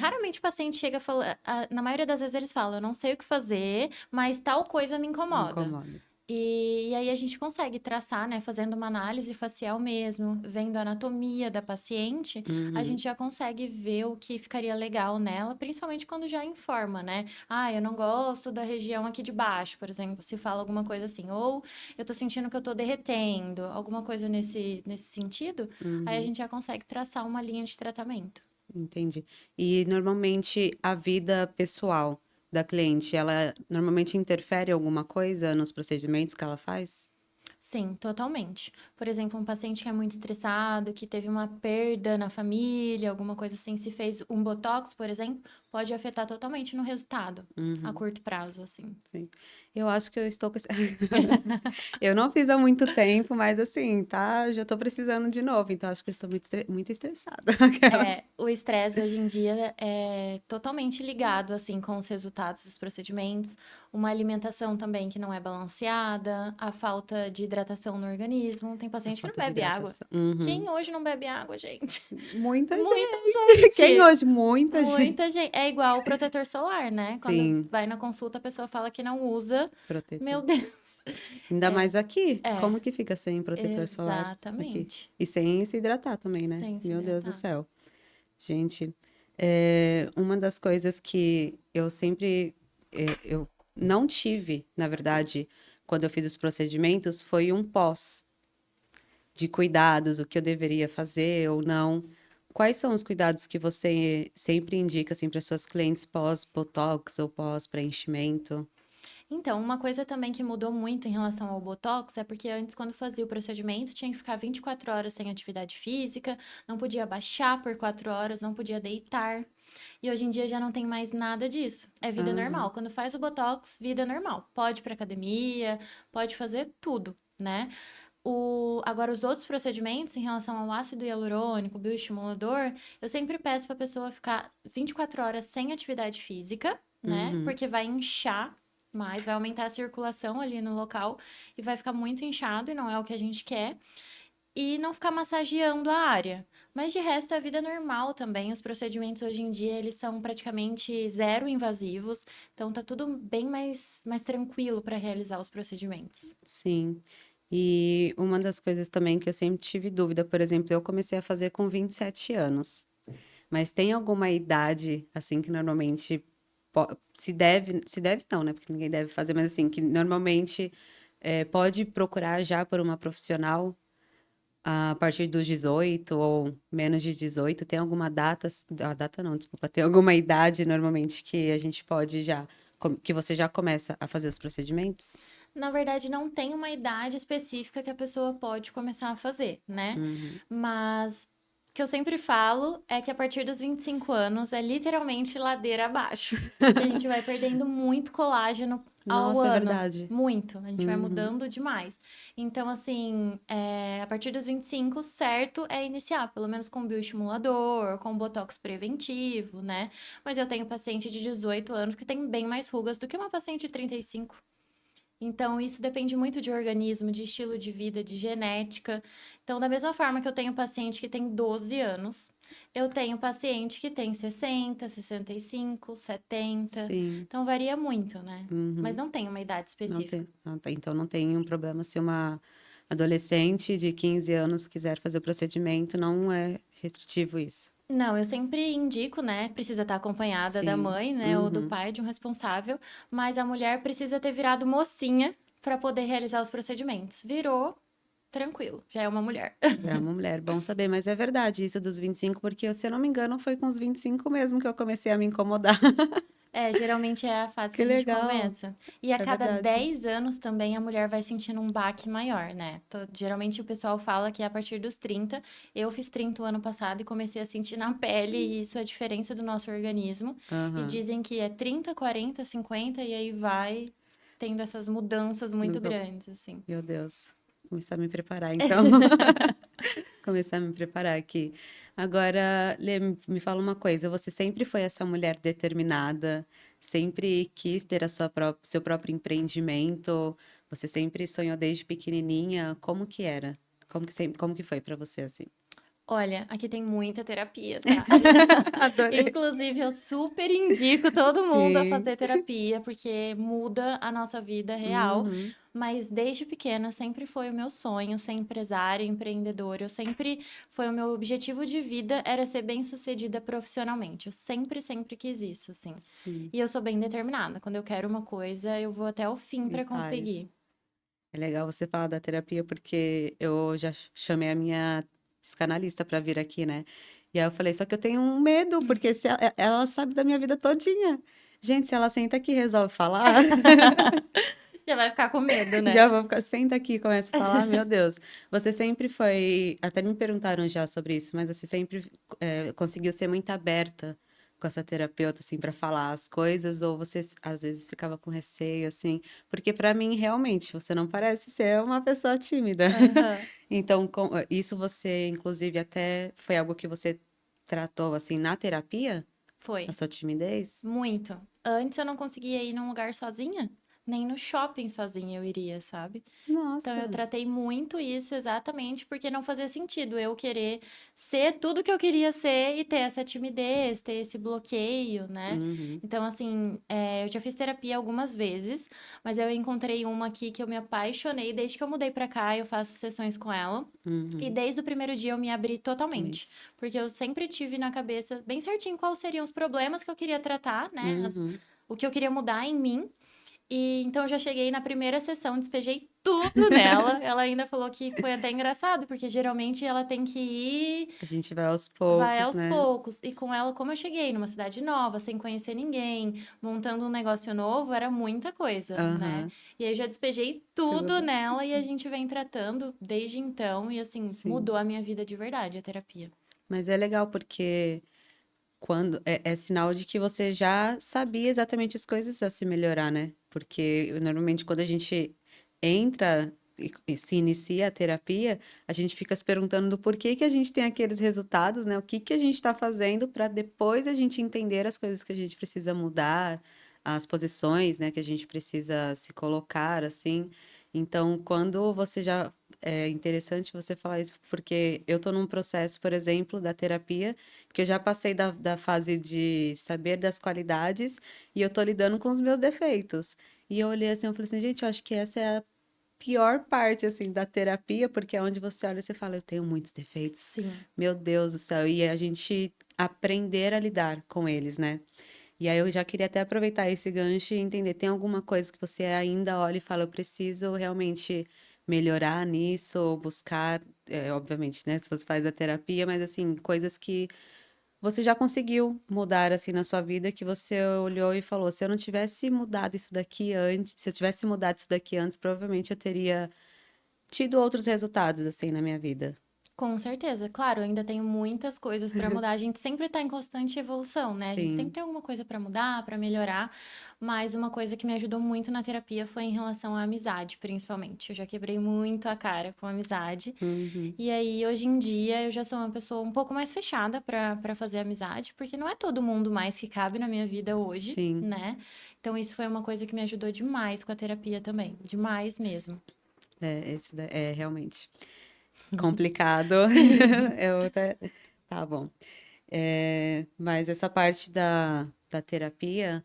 Speaker 2: Raramente o paciente chega falando, na maioria das vezes eles falam, eu não sei o que fazer, mas tal coisa me
Speaker 1: me
Speaker 2: incomoda.
Speaker 1: incomoda.
Speaker 2: E aí a gente consegue traçar, né, fazendo uma análise facial mesmo, vendo a anatomia da paciente, a
Speaker 1: Uhum.
Speaker 2: gente já consegue ver o que ficaria legal nela, principalmente quando já informa, né? Ah, eu não gosto da região aqui de baixo, por exemplo, se fala alguma coisa assim, ou eu tô sentindo que eu tô derretendo, alguma coisa nesse sentido, aí a
Speaker 1: Uhum,
Speaker 2: gente já consegue traçar uma linha de tratamento.
Speaker 1: entendi. E normalmente a vida pessoal da cliente, ela normalmente interfere alguma coisa nos procedimentos que ela faz?
Speaker 2: Sim, totalmente. Por exemplo, um paciente que é muito estressado, que teve uma perda na família, alguma coisa assim, se fez um botox, por exemplo, pode afetar totalmente no resultado, a
Speaker 1: Uhum,
Speaker 2: curto prazo, assim.
Speaker 1: sim. Eu acho que eu estou com esse... Eu não fiz há muito tempo, mas assim, tá? Já tô precisando de novo, então acho que eu estou muito estressada. Aquela.
Speaker 2: O estresse hoje em dia é totalmente ligado, assim, com os resultados dos procedimentos, uma alimentação também que não é balanceada, a falta de hidratação no organismo. Tem
Speaker 1: A
Speaker 2: paciente que não
Speaker 1: falta de
Speaker 2: bebe água.
Speaker 1: hidratação. Uhum.
Speaker 2: Quem hoje não bebe água, gente?
Speaker 1: Muita
Speaker 2: Muita
Speaker 1: gente. Quem
Speaker 2: gente!
Speaker 1: hoje? Muita
Speaker 2: Muita
Speaker 1: gente.
Speaker 2: gente. É igual o protetor solar, né? Quando
Speaker 1: Sim,
Speaker 2: vai na consulta, a pessoa fala que não usa. Meu
Speaker 1: protetor.
Speaker 2: Deus.
Speaker 1: Ainda mais aqui.
Speaker 2: É,
Speaker 1: Como que fica sem protetor solar aqui?
Speaker 2: exatamente.
Speaker 1: E sem se hidratar também, né?
Speaker 2: Sem se
Speaker 1: Meu Deus do
Speaker 2: hidratar.
Speaker 1: céu. Gente, uma das coisas que eu sempre, eu não tive, na verdade, quando eu fiz os procedimentos, foi um pós de cuidados, o que eu deveria fazer ou não. Quais são os cuidados que você sempre indica, assim, para suas clientes pós-botox ou pós-preenchimento?
Speaker 2: Então, uma coisa também que mudou muito em relação ao Botox é porque antes, quando fazia o procedimento, tinha que ficar 24 horas sem atividade física, não podia baixar por 4 horas, não podia deitar. E hoje em dia já não tem mais nada disso. É vida normal.
Speaker 1: Aham.
Speaker 2: Quando faz o Botox, vida normal. Pode ir pra academia, pode fazer tudo, né? Agora, os outros procedimentos em relação ao ácido hialurônico, bioestimulador, eu sempre peço para a pessoa ficar 24 horas sem atividade física, né?
Speaker 1: Uhum.
Speaker 2: Porque vai inchar mais, vai aumentar a circulação ali no local e vai ficar muito inchado e não é o que a gente quer. E não ficar massageando a área. Mas de resto é vida normal também. Os procedimentos hoje em dia, eles são praticamente zero invasivos. Então tá tudo bem mais tranquilo para realizar os procedimentos.
Speaker 1: Sim. E uma das coisas também que eu sempre tive dúvida, por exemplo, eu comecei a fazer com 27 anos. Mas tem alguma idade, assim, que normalmente se deve não, né? Porque ninguém deve fazer, mas assim, que normalmente pode procurar já por uma profissional a partir dos 18 ou menos de 18. Tem alguma data, a data não, desculpa, tem alguma idade normalmente que a gente pode já, que você já começa a fazer os procedimentos?
Speaker 2: Na verdade, não tem uma idade específica que a pessoa pode começar a fazer, né?
Speaker 1: Uhum.
Speaker 2: Mas o que eu sempre falo é que a partir dos 25 anos é literalmente ladeira abaixo. Porque a gente vai perdendo muito colágeno ao
Speaker 1: Nossa, é
Speaker 2: ano.
Speaker 1: verdade.
Speaker 2: Muito. A gente vai
Speaker 1: Uhum.
Speaker 2: mudando demais. Então, assim, a partir dos 25, certo é iniciar, pelo menos com bioestimulador, com botox preventivo, né? Mas eu tenho paciente de 18 anos que tem bem mais rugas do que uma paciente de 35. Então, isso depende muito de organismo, de estilo de vida, de genética. Então, da mesma forma que eu tenho paciente que tem 12 anos, Eu tenho paciente que tem 60, 65, 70.
Speaker 1: Sim.
Speaker 2: Então varia muito, né? Mas
Speaker 1: Uhum.
Speaker 2: não tem uma idade específica.
Speaker 1: Não tem, então não tem um problema se uma adolescente de 15 anos quiser fazer o procedimento, não é restritivo isso.
Speaker 2: Não, eu sempre indico, né? Precisa estar acompanhada da
Speaker 1: Sim.
Speaker 2: mãe, né? Ou do
Speaker 1: Uhum.
Speaker 2: pai, de um responsável. Mas a mulher precisa ter virado mocinha para poder realizar os procedimentos. Virou, tranquilo, já é uma mulher.
Speaker 1: Já é uma mulher, bom saber, mas é verdade isso dos 25, porque se eu não me engano foi com os 25 mesmo que eu comecei a me incomodar.
Speaker 2: É, geralmente é a fase que
Speaker 1: Que
Speaker 2: a gente
Speaker 1: legal,
Speaker 2: começa. E a
Speaker 1: é
Speaker 2: cada
Speaker 1: verdade.
Speaker 2: 10 anos também a mulher vai sentindo um baque maior, né? Geralmente o pessoal fala que é a partir dos 30. Eu fiz 30 o ano passado e comecei a sentir na pele, e isso é a diferença do nosso organismo. E
Speaker 1: Aham.
Speaker 2: dizem que é 30, 40, 50, e aí vai tendo essas mudanças muito
Speaker 1: Nunca
Speaker 2: grandes, assim.
Speaker 1: Meu Deus, começar a me preparar então. Começar a me preparar aqui. Agora, Lê, me fala uma coisa, você sempre foi essa mulher determinada, sempre quis ter a seu próprio empreendimento, você sempre sonhou desde pequenininha, como que era? Como que foi pra você assim?
Speaker 2: Olha, aqui tem muita terapia, tá?
Speaker 1: Adorei.
Speaker 2: Inclusive, eu super indico todo mundo a
Speaker 1: Sim.
Speaker 2: fazer terapia, porque muda a nossa vida real.
Speaker 1: Uhum.
Speaker 2: Mas desde pequena sempre foi o meu sonho ser empresária, empreendedora. Eu sempre foi o meu objetivo de vida era ser bem-sucedida profissionalmente. Eu sempre, sempre quis isso, assim.
Speaker 1: Sim,
Speaker 2: E eu sou bem determinada. Quando eu quero uma coisa, eu vou até o fim
Speaker 1: e
Speaker 2: para
Speaker 1: faz.
Speaker 2: conseguir.
Speaker 1: É legal você falar da terapia, porque eu já chamei a minha psicanalista para vir aqui, né? E aí eu falei, só que eu tenho um medo, porque se ela sabe da minha vida todinha. Gente, se ela senta aqui e resolve falar,
Speaker 2: Já vai ficar com medo,
Speaker 1: já
Speaker 2: né?
Speaker 1: vou ficar, senta aqui e começa a falar, meu Deus. Você sempre foi, até me perguntaram já sobre isso, mas você sempre conseguiu ser muito aberta com essa terapeuta, assim, para falar as coisas, ou você às vezes ficava com receio, assim, porque para mim, realmente, você não parece ser uma pessoa tímida.
Speaker 2: Aham.
Speaker 1: Então, isso você, inclusive, até foi algo que você tratou, assim, na terapia? A
Speaker 2: Foi.
Speaker 1: sua timidez?
Speaker 2: Muito. Antes eu não conseguia ir num lugar sozinha, nem no shopping sozinha eu iria, sabe? Então eu
Speaker 1: Nossa.
Speaker 2: tratei muito isso exatamente porque não fazia sentido eu querer ser tudo que eu queria ser e ter essa timidez, ter esse bloqueio, né?
Speaker 1: Uhum,
Speaker 2: Então, assim, eu já fiz terapia algumas vezes, mas eu encontrei uma aqui que eu me apaixonei desde que eu mudei pra cá, eu faço sessões com ela. E
Speaker 1: uhum.
Speaker 2: desde o primeiro dia eu me abri totalmente,
Speaker 1: Totalmente.
Speaker 2: porque eu sempre tive na cabeça bem certinho quais seriam os problemas que eu queria tratar, né?
Speaker 1: Uhum.
Speaker 2: O que eu queria mudar em mim. E então eu já cheguei na primeira sessão, despejei tudo nela. Ela ainda falou que foi até engraçado, porque geralmente ela tem que ir,
Speaker 1: A gente vai aos
Speaker 2: vai
Speaker 1: poucos,
Speaker 2: aos
Speaker 1: né?
Speaker 2: poucos. E com ela, como eu cheguei numa cidade nova, sem conhecer ninguém, montando um negócio novo, era muita coisa, né?
Speaker 1: Aham.
Speaker 2: E aí eu já despejei tudo
Speaker 1: Tudo.
Speaker 2: nela e a gente vem tratando desde então. E assim,
Speaker 1: Sim.
Speaker 2: mudou a minha vida de verdade, a terapia.
Speaker 1: Mas é legal porque quando é sinal de que você já sabia exatamente as coisas a se melhorar, né? Porque normalmente quando a gente entra e se inicia a terapia, a gente fica se perguntando do porquê que a gente tem aqueles resultados, né? O que que a gente está fazendo para depois a gente entender as coisas que a gente precisa mudar, as posições, né, que a gente precisa se colocar, assim. Então, quando você já é interessante você falar isso, porque eu estou num processo, por exemplo, da terapia que eu já passei da fase de saber das qualidades e eu tô lidando com os meus defeitos. E eu olhei assim, eu falei assim, gente, eu acho que essa é a pior parte, assim, da terapia, porque é onde você olha e você fala, eu tenho muitos defeitos.
Speaker 2: Sim.
Speaker 1: Meu Deus do céu. E a gente aprender a lidar com eles, né? E aí eu já queria até aproveitar esse gancho e entender, tem alguma coisa que você ainda olha e fala, eu preciso realmente melhorar nisso, ou buscar, obviamente, né, se você faz a terapia, mas assim, coisas que você já conseguiu mudar, assim, na sua vida, que você olhou e falou: "Se eu não tivesse mudado isso daqui antes se eu tivesse mudado isso daqui antes, provavelmente eu teria tido outros resultados, assim, na minha vida".
Speaker 2: Com certeza, claro, eu ainda tenho muitas coisas para mudar. A gente sempre está em constante evolução, né? A gente sempre
Speaker 1: Sim.
Speaker 2: tem alguma coisa para mudar, para melhorar. Mas uma coisa que me ajudou muito na terapia foi em relação à amizade, principalmente. Eu já quebrei muito a cara com amizade.
Speaker 1: Uhum.
Speaker 2: E aí, hoje em dia, eu já sou uma pessoa um pouco mais fechada para fazer amizade, porque não é todo mundo mais que cabe na minha vida hoje,
Speaker 1: Sim.
Speaker 2: né? Então, isso foi uma coisa que me ajudou demais com a terapia também. Demais mesmo.
Speaker 1: Esse é realmente complicado.
Speaker 2: Sim.
Speaker 1: Eu até tá bom. Mas essa parte da terapia,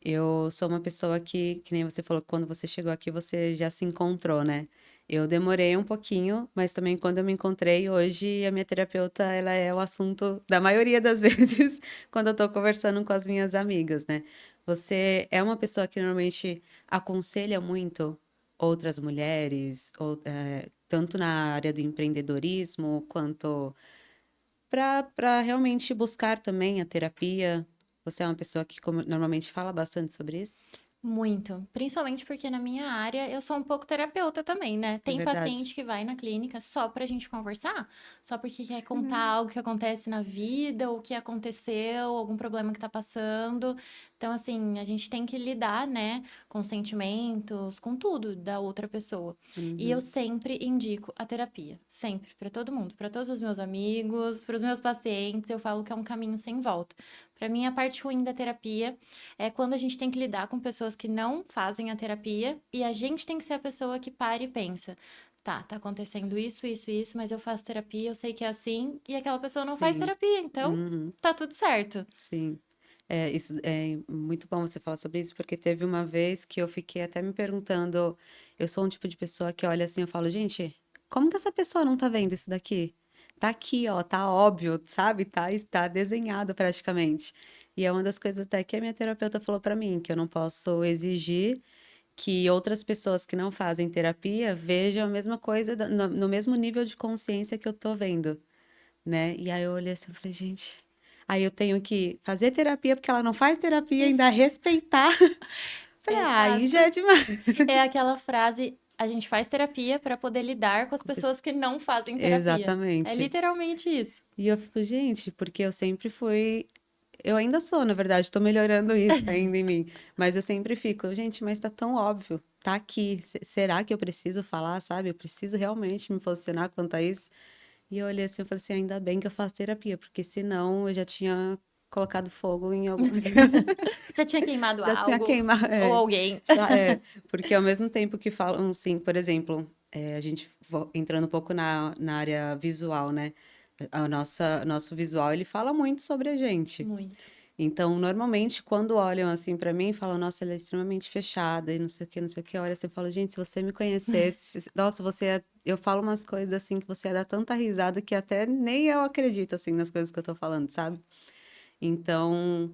Speaker 1: eu sou uma pessoa que nem você falou, que quando você chegou aqui, você já se encontrou, né? Eu demorei um pouquinho, mas também quando eu me encontrei, hoje a minha terapeuta, ela é o assunto da maioria das vezes quando eu tô conversando com as minhas amigas, né? Você é uma pessoa que normalmente aconselha muito outras mulheres, tanto na área do empreendedorismo, quanto para realmente buscar também a terapia. Você é uma pessoa que normalmente fala bastante sobre isso?
Speaker 2: Muito, principalmente porque na minha área eu sou um pouco terapeuta também, né?
Speaker 1: É
Speaker 2: Tem
Speaker 1: verdade.
Speaker 2: paciente que vai na clínica só pra gente conversar, só porque quer contar
Speaker 1: Uhum.
Speaker 2: algo que acontece na vida, ou que aconteceu, algum problema que tá passando. Então, assim, a gente tem que lidar, né, com sentimentos, com tudo da outra pessoa. E eu
Speaker 1: Uhum.
Speaker 2: sempre indico a terapia, sempre, pra todo mundo, pra todos os meus amigos, para os meus pacientes, eu falo que é um caminho sem volta. Pra mim, a parte ruim da terapia é quando a gente tem que lidar com pessoas que não fazem a terapia e a gente tem que ser a pessoa que para e pensa. Tá acontecendo isso, isso, isso, mas eu faço terapia, eu sei que é assim, e aquela pessoa não faz
Speaker 1: Sim.
Speaker 2: terapia, então
Speaker 1: Uhum.
Speaker 2: tá tudo certo.
Speaker 1: Sim. Isso é muito bom você falar sobre isso, porque teve uma vez que eu fiquei até me perguntando, eu sou um tipo de pessoa que olha assim, eu falo, gente, como que essa pessoa não tá vendo isso daqui? Tá aqui, ó, tá óbvio, sabe? Está desenhado praticamente. E é uma das coisas até que a minha terapeuta falou pra mim, que eu não posso exigir que outras pessoas que não fazem terapia vejam a mesma coisa no mesmo nível de consciência que eu tô vendo, né? E aí eu olhei assim, eu falei, gente, aí eu tenho que fazer terapia porque ela não faz terapia, ainda
Speaker 2: Isso,
Speaker 1: respeitar. Falei, ah, aí já
Speaker 2: exato.
Speaker 1: é demais.
Speaker 2: É aquela frase, a gente faz terapia para poder lidar com as
Speaker 1: Com pessoa-
Speaker 2: pessoas que não fazem terapia. É
Speaker 1: Exatamente.
Speaker 2: literalmente isso.
Speaker 1: E eu fico, gente, porque eu sempre fui. Eu ainda sou, na verdade, tô melhorando isso ainda em mim. Mas eu sempre fico, gente, mas tá tão óbvio, tá aqui. Será que eu preciso falar, sabe? Eu preciso realmente me posicionar quanto a isso. E eu olhei assim, eu falei assim, ainda bem que eu faço terapia, porque senão eu já tinha colocado fogo em algum.
Speaker 2: Já tinha queimado
Speaker 1: Já tinha
Speaker 2: algo
Speaker 1: queimado.
Speaker 2: ou alguém.
Speaker 1: Porque ao mesmo tempo que falam, assim, por exemplo, a gente entrando um pouco na área visual, né? Nosso visual, ele fala muito sobre a gente.
Speaker 2: Muito.
Speaker 1: Então, normalmente, quando olham assim pra mim, falam, nossa, ela é extremamente fechada e não sei o que, não sei o que. Olha, assim, eu falo, gente, se você me conhecesse, nossa, eu falo umas coisas assim que você ia dar tanta risada que até nem eu acredito, assim, nas coisas que eu tô falando, sabe? Então,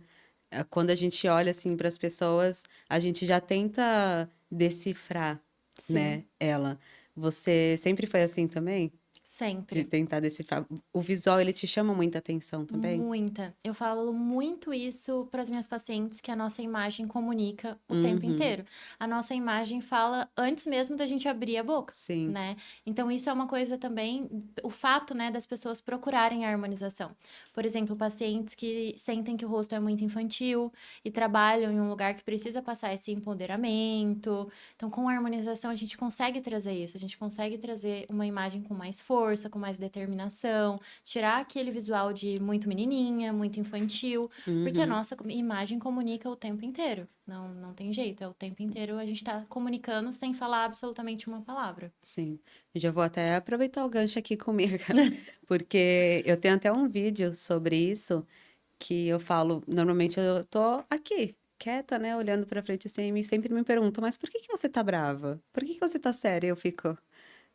Speaker 1: quando a gente olha assim para as pessoas, a gente já tenta decifrar,
Speaker 2: Sim,
Speaker 1: né, ela. Você sempre foi assim também? De
Speaker 2: sempre.
Speaker 1: tentar decifrar. O visual, ele te chama muita atenção também?
Speaker 2: Muita. Eu falo muito isso para as minhas pacientes, que a nossa imagem comunica o tempo
Speaker 1: Uhum.
Speaker 2: inteiro. A nossa imagem fala antes mesmo da gente abrir a boca,
Speaker 1: Sim.
Speaker 2: né? Então, isso é uma coisa também, o fato, né, das pessoas procurarem a harmonização. Por exemplo, pacientes que sentem que o rosto é muito infantil e trabalham em um lugar que precisa passar esse empoderamento. Então, com a harmonização, a gente consegue trazer isso, a gente consegue trazer uma imagem com mais força, com mais determinação, tirar aquele visual de muito menininha, muito infantil, porque a
Speaker 1: Uhum.
Speaker 2: nossa imagem comunica o tempo inteiro. Não tem jeito, é o tempo inteiro a gente tá comunicando sem falar absolutamente uma palavra.
Speaker 1: Sim. Eu já vou até aproveitar o gancho aqui comigo, porque eu tenho até um vídeo sobre isso que eu falo, normalmente eu tô aqui, quieta, né, olhando pra frente assim, e sempre me perguntam, mas por que que você tá brava? Por que que você tá séria? Eu fico,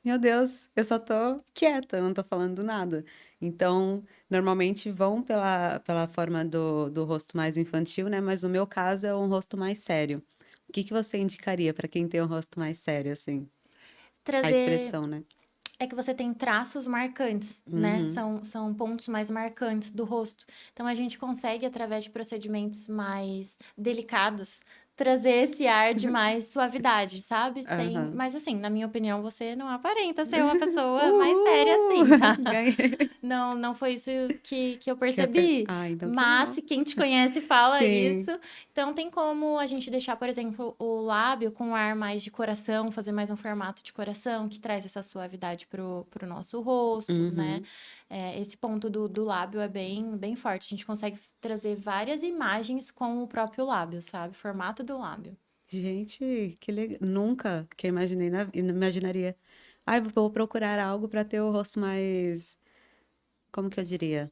Speaker 1: meu Deus, eu só tô quieta, eu não tô falando nada. Então, normalmente vão pela forma do rosto mais infantil, né? Mas no meu caso é um rosto mais sério. O que que você indicaria pra quem tem um rosto mais sério, assim? A
Speaker 2: Trazer
Speaker 1: expressão, né?
Speaker 2: é que você tem traços marcantes, né?
Speaker 1: Uhum,
Speaker 2: São pontos mais marcantes do rosto. Então a gente consegue, através de procedimentos mais delicados, trazer esse ar de mais suavidade, sabe? Sem,
Speaker 1: aham.
Speaker 2: mas assim, na minha opinião, você não aparenta ser uma pessoa mais séria
Speaker 1: Uhul!
Speaker 2: assim, tá?
Speaker 1: Ganhei.
Speaker 2: Não foi isso que eu percebi.
Speaker 1: Ah, então que
Speaker 2: Mas
Speaker 1: bom.
Speaker 2: se quem te conhece fala isso,
Speaker 1: Sim.
Speaker 2: então tem como a gente deixar, por exemplo, o lábio com um ar mais de coração, fazer mais um formato de coração que traz essa suavidade pro nosso rosto, né?
Speaker 1: Uhum.
Speaker 2: Esse ponto do lábio é bem forte. A gente consegue trazer várias imagens com o próprio lábio, sabe? Formato do lábio.
Speaker 1: Gente, que legal. Nunca que eu imaginei, imaginaria. Ai, vou procurar algo para ter o rosto mais, como que eu diria?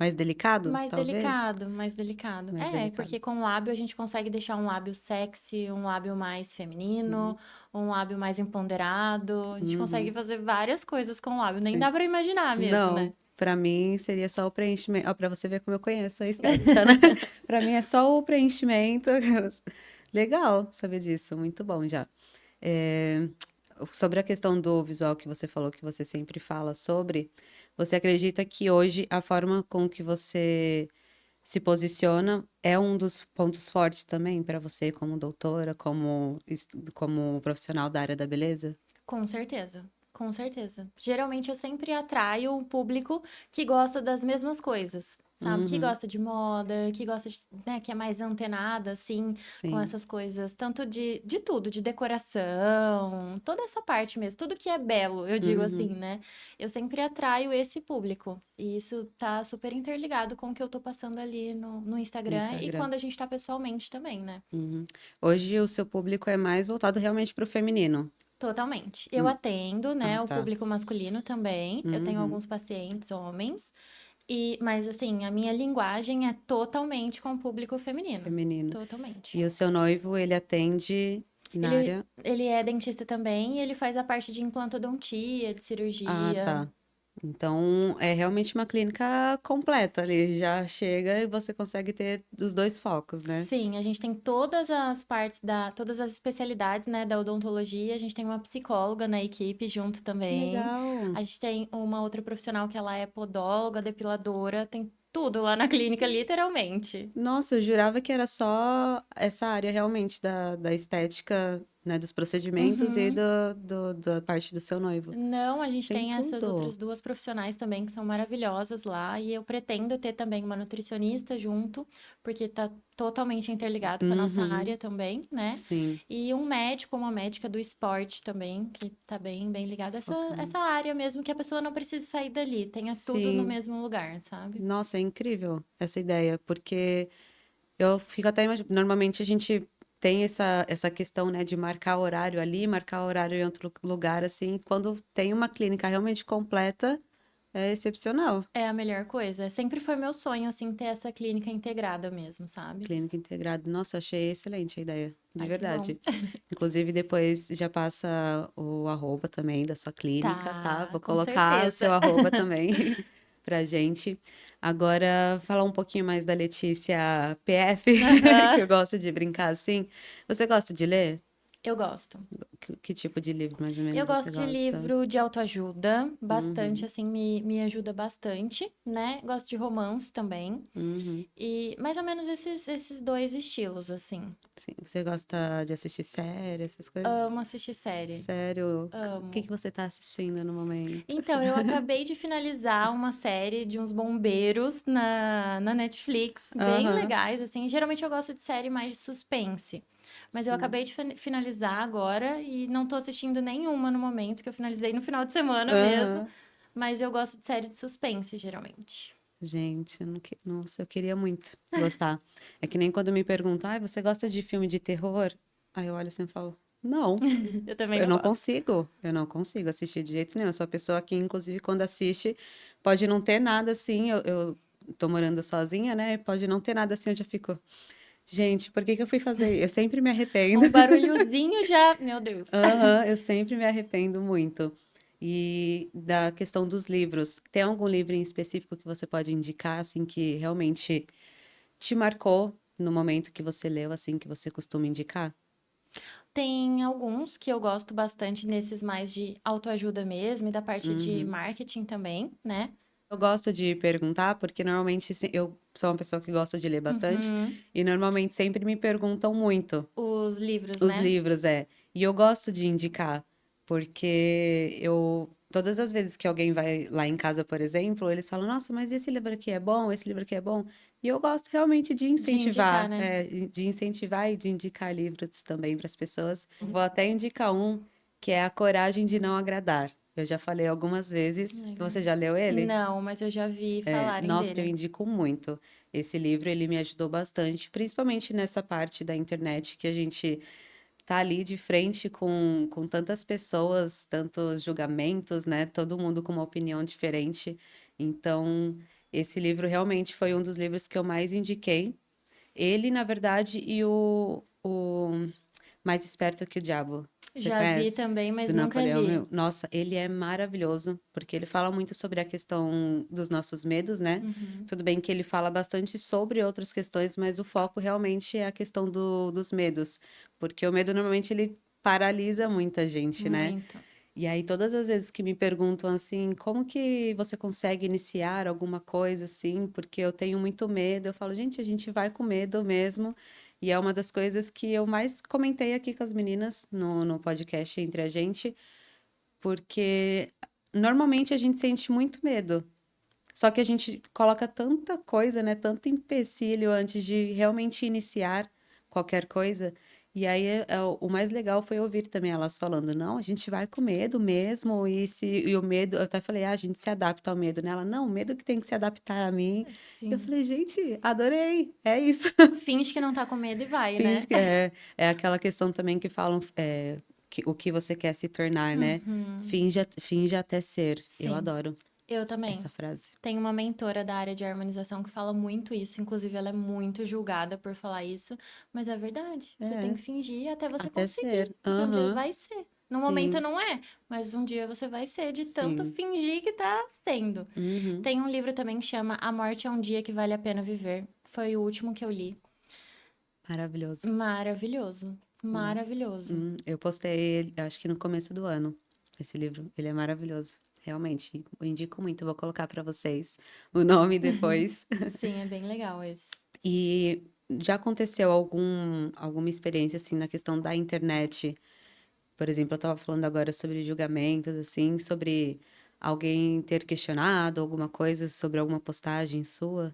Speaker 1: Mais delicado,
Speaker 2: Mais
Speaker 1: talvez?
Speaker 2: delicado, mais delicado.
Speaker 1: Mais
Speaker 2: É,
Speaker 1: delicado.
Speaker 2: porque com o lábio a gente consegue deixar um lábio sexy, um lábio mais feminino,
Speaker 1: Uhum.
Speaker 2: um lábio mais empoderado. A gente consegue
Speaker 1: Uhum.
Speaker 2: fazer várias coisas com o lábio. Nem
Speaker 1: Sim.
Speaker 2: dá pra imaginar mesmo, né?
Speaker 1: Não, pra mim seria só o preenchimento. Ó, pra você ver como eu conheço a estética, né? Pra mim é só o preenchimento. Legal saber disso, muito bom já. É, sobre a questão do visual que você falou que você sempre fala sobre, você acredita que hoje a forma com que você se posiciona é um dos pontos fortes também para você como doutora, como profissional da área da beleza?
Speaker 2: Com certeza, com certeza. Geralmente eu sempre atraio um público que gosta das mesmas coisas, sabe? Que
Speaker 1: Uhum,
Speaker 2: gosta de moda, que gosta de, né, que é mais antenada, assim, com
Speaker 1: sim.
Speaker 2: essas coisas, tanto de tudo, de decoração, toda essa parte mesmo, tudo que é belo, eu digo assim,
Speaker 1: Uhum,
Speaker 2: né? Eu sempre atraio esse público. E isso tá super interligado com o que eu tô passando ali no
Speaker 1: no
Speaker 2: Instagram e
Speaker 1: Instagram.
Speaker 2: quando a gente tá pessoalmente também, né?
Speaker 1: Uhum. Hoje o seu público é mais voltado realmente para o feminino.
Speaker 2: Totalmente. Eu
Speaker 1: Hum,
Speaker 2: atendo,
Speaker 1: Ah,
Speaker 2: né, o
Speaker 1: tá.
Speaker 2: público masculino também. Eu tenho
Speaker 1: Uhum.
Speaker 2: alguns pacientes homens mas assim, a minha linguagem é totalmente com o público feminino.
Speaker 1: Feminino.
Speaker 2: Totalmente.
Speaker 1: E o seu noivo, ele atende na
Speaker 2: Ele
Speaker 1: área.
Speaker 2: ele é dentista também e ele faz a parte de implantodontia, de
Speaker 1: Ah,
Speaker 2: cirurgia.
Speaker 1: tá. Então, é realmente uma clínica completa ali. Já chega e você consegue ter os dois focos, né?
Speaker 2: Sim, a gente tem todas as partes todas as especialidades, né, da odontologia. A gente tem uma psicóloga na equipe junto
Speaker 1: Que
Speaker 2: também.
Speaker 1: legal.
Speaker 2: A gente tem uma outra profissional que ela é podóloga, depiladora, tem tudo lá na clínica, literalmente.
Speaker 1: Nossa, eu jurava que era só essa área realmente da estética, né? Dos procedimentos e
Speaker 2: Uhum.
Speaker 1: da parte do seu noivo.
Speaker 2: Não, a gente
Speaker 1: Tem
Speaker 2: tem essas
Speaker 1: tudo.
Speaker 2: outras duas profissionais também que são maravilhosas lá e eu pretendo ter também uma nutricionista junto, porque tá totalmente interligado com a nossa
Speaker 1: Uhum.
Speaker 2: área também, né?
Speaker 1: Sim,
Speaker 2: E um médico, uma médica do esporte também, que tá bem ligado a
Speaker 1: bacana.
Speaker 2: essa área mesmo, que a pessoa não precise sair dali, tenha tudo no
Speaker 1: Sim.
Speaker 2: mesmo lugar, sabe?
Speaker 1: Nossa, é incrível essa ideia, porque eu fico até imaginando, normalmente a gente tem essa questão, né, de marcar horário ali, marcar horário em outro lugar, assim, quando tem uma clínica realmente completa, é excepcional.
Speaker 2: É a melhor coisa. Sempre foi meu sonho, assim, ter essa clínica integrada mesmo, sabe?
Speaker 1: Clínica integrada. Nossa, eu achei excelente a ideia, de
Speaker 2: Ai, que bom.
Speaker 1: verdade. Inclusive, depois já passa o arroba também da sua clínica, tá?
Speaker 2: Tá,
Speaker 1: Vou
Speaker 2: com
Speaker 1: colocar o seu
Speaker 2: certeza.
Speaker 1: arroba também pra gente. Agora, falar um pouquinho mais da Letícia PF,
Speaker 2: Aham.
Speaker 1: que eu gosto de brincar assim. Você gosta de ler?
Speaker 2: Eu gosto.
Speaker 1: Que tipo de livro, mais ou
Speaker 2: Eu
Speaker 1: menos, você
Speaker 2: gosto de
Speaker 1: gosta?
Speaker 2: livro de autoajuda, bastante,
Speaker 1: Uhum,
Speaker 2: assim, me ajuda bastante, né? Gosto de romance também.
Speaker 1: uhum.
Speaker 2: E mais ou menos esses dois estilos, assim.
Speaker 1: Sim. Você gosta de assistir série, essas coisas?
Speaker 2: Amo assistir série.
Speaker 1: Sério? O que
Speaker 2: Amo.
Speaker 1: que você tá assistindo no momento?
Speaker 2: Então, eu acabei de finalizar uma série de uns bombeiros na Netflix, bem
Speaker 1: Aham,
Speaker 2: legais, assim. Geralmente eu gosto de série mais de suspense. Mas eu
Speaker 1: sim.
Speaker 2: acabei de finalizar agora e não tô assistindo nenhuma no momento, que eu finalizei no final de semana mesmo.
Speaker 1: Aham.
Speaker 2: Mas eu gosto de série de suspense, geralmente.
Speaker 1: Gente, nossa, eu queria muito gostar. É que nem quando me perguntam, você gosta de filme de terror? Aí eu olho assim e falo, não,
Speaker 2: Eu também
Speaker 1: eu
Speaker 2: não
Speaker 1: não
Speaker 2: gosto.
Speaker 1: consigo, eu não consigo assistir de jeito nenhum. Eu sou a pessoa que, inclusive, quando assiste, pode não ter nada assim, eu tô morando sozinha, né? Pode não ter nada assim, eu já fico, gente, por que que eu fui fazer? Eu sempre me arrependo.
Speaker 2: Um barulhozinho já. Meu Deus.
Speaker 1: Aham, eu sempre me arrependo muito. E da questão dos livros, tem algum livro em específico que você pode indicar, assim, que realmente te marcou no momento que você leu, assim, que você costuma indicar?
Speaker 2: Tem alguns que eu gosto bastante nesses mais de autoajuda mesmo e da parte de
Speaker 1: Uhum.
Speaker 2: marketing também, né?
Speaker 1: Eu gosto de perguntar, porque normalmente eu sou uma pessoa que gosta de ler bastante,
Speaker 2: Uhum.
Speaker 1: e normalmente sempre me perguntam muito.
Speaker 2: Os livros,
Speaker 1: Os
Speaker 2: né?
Speaker 1: livros, é. E eu gosto de indicar, porque todas as vezes que alguém vai lá em casa, por exemplo, eles falam, nossa, mas esse livro aqui é bom, esse livro aqui é bom. E eu gosto realmente de
Speaker 2: De indicar,
Speaker 1: incentivar,
Speaker 2: né?
Speaker 1: de incentivar e de indicar livros também para as pessoas. Vou até indicar um, que é A Coragem de Não Agradar. Eu já falei algumas vezes.
Speaker 2: Legal.
Speaker 1: Você já leu ele?
Speaker 2: Não, mas eu já vi falarem
Speaker 1: Nossa, eu
Speaker 2: dele.
Speaker 1: indico muito. Esse livro, ele me ajudou bastante, principalmente nessa parte da internet que a gente tá ali de frente com tantas pessoas, tantos julgamentos, né? Todo mundo com uma opinião diferente. Então, Esse livro realmente foi um dos livros que eu mais indiquei. Ele, na verdade, e o Mais Esperto que o Diabo. Você
Speaker 2: Já vi
Speaker 1: conhece?
Speaker 2: também, mas
Speaker 1: Do
Speaker 2: nunca
Speaker 1: Napoleão
Speaker 2: li.
Speaker 1: Hill. Nossa, ele é maravilhoso, porque ele fala muito sobre a questão dos nossos medos, né?
Speaker 2: Uhum.
Speaker 1: Tudo bem que ele fala bastante sobre outras questões, mas o foco realmente é a questão dos medos, porque o medo normalmente ele paralisa muita gente, né?
Speaker 2: Muito.
Speaker 1: E aí, todas as vezes que me perguntam assim, como que você consegue iniciar alguma coisa assim? Porque eu tenho muito medo. Eu falo, gente, a gente vai com medo mesmo. E é uma das coisas que eu mais comentei aqui com as meninas no podcast entre a gente, porque normalmente a gente sente muito medo. Só que a gente coloca tanta coisa, né? Tanto empecilho antes de realmente iniciar qualquer coisa. E aí o mais legal foi ouvir também elas falando, não, a gente vai com medo mesmo, e o medo, eu até falei, a gente se adapta ao medo, né? Ela, não, o medo que tem que se adaptar a mim. Eu
Speaker 2: Sim.
Speaker 1: falei, gente, adorei, é isso.
Speaker 2: Finge que não tá com medo e vai,
Speaker 1: Finge
Speaker 2: né?
Speaker 1: que é aquela questão também que falam, o que você quer se tornar, né?
Speaker 2: Uhum.
Speaker 1: Finge até ser. Eu
Speaker 2: Sim.
Speaker 1: adoro
Speaker 2: Eu também.
Speaker 1: essa frase.
Speaker 2: Tenho uma mentora da área de harmonização que fala muito isso, inclusive ela é muito julgada por falar isso, mas é verdade. Você tem
Speaker 1: É.
Speaker 2: que fingir até você
Speaker 1: Até
Speaker 2: conseguir,
Speaker 1: ser.
Speaker 2: porque um dia
Speaker 1: Aham.
Speaker 2: vai ser. No momento
Speaker 1: Sim,
Speaker 2: não é, mas um dia você vai ser de tanto
Speaker 1: sim.
Speaker 2: fingir que tá sendo.
Speaker 1: Uhum.
Speaker 2: Tem um livro também que chama A Morte é um Dia que Vale a Pena Viver. Foi o último que eu li.
Speaker 1: Maravilhoso.
Speaker 2: Maravilhoso,
Speaker 1: Né?
Speaker 2: maravilhoso.
Speaker 1: Eu postei ele, acho que no começo do ano, esse livro. Ele é maravilhoso. Realmente, eu indico muito. Vou colocar para vocês o nome depois.
Speaker 2: Sim, é bem legal esse.
Speaker 1: E já aconteceu alguma experiência assim na questão da internet? Por exemplo, eu estava falando agora sobre julgamentos, assim, sobre alguém ter questionado alguma coisa sobre alguma postagem sua?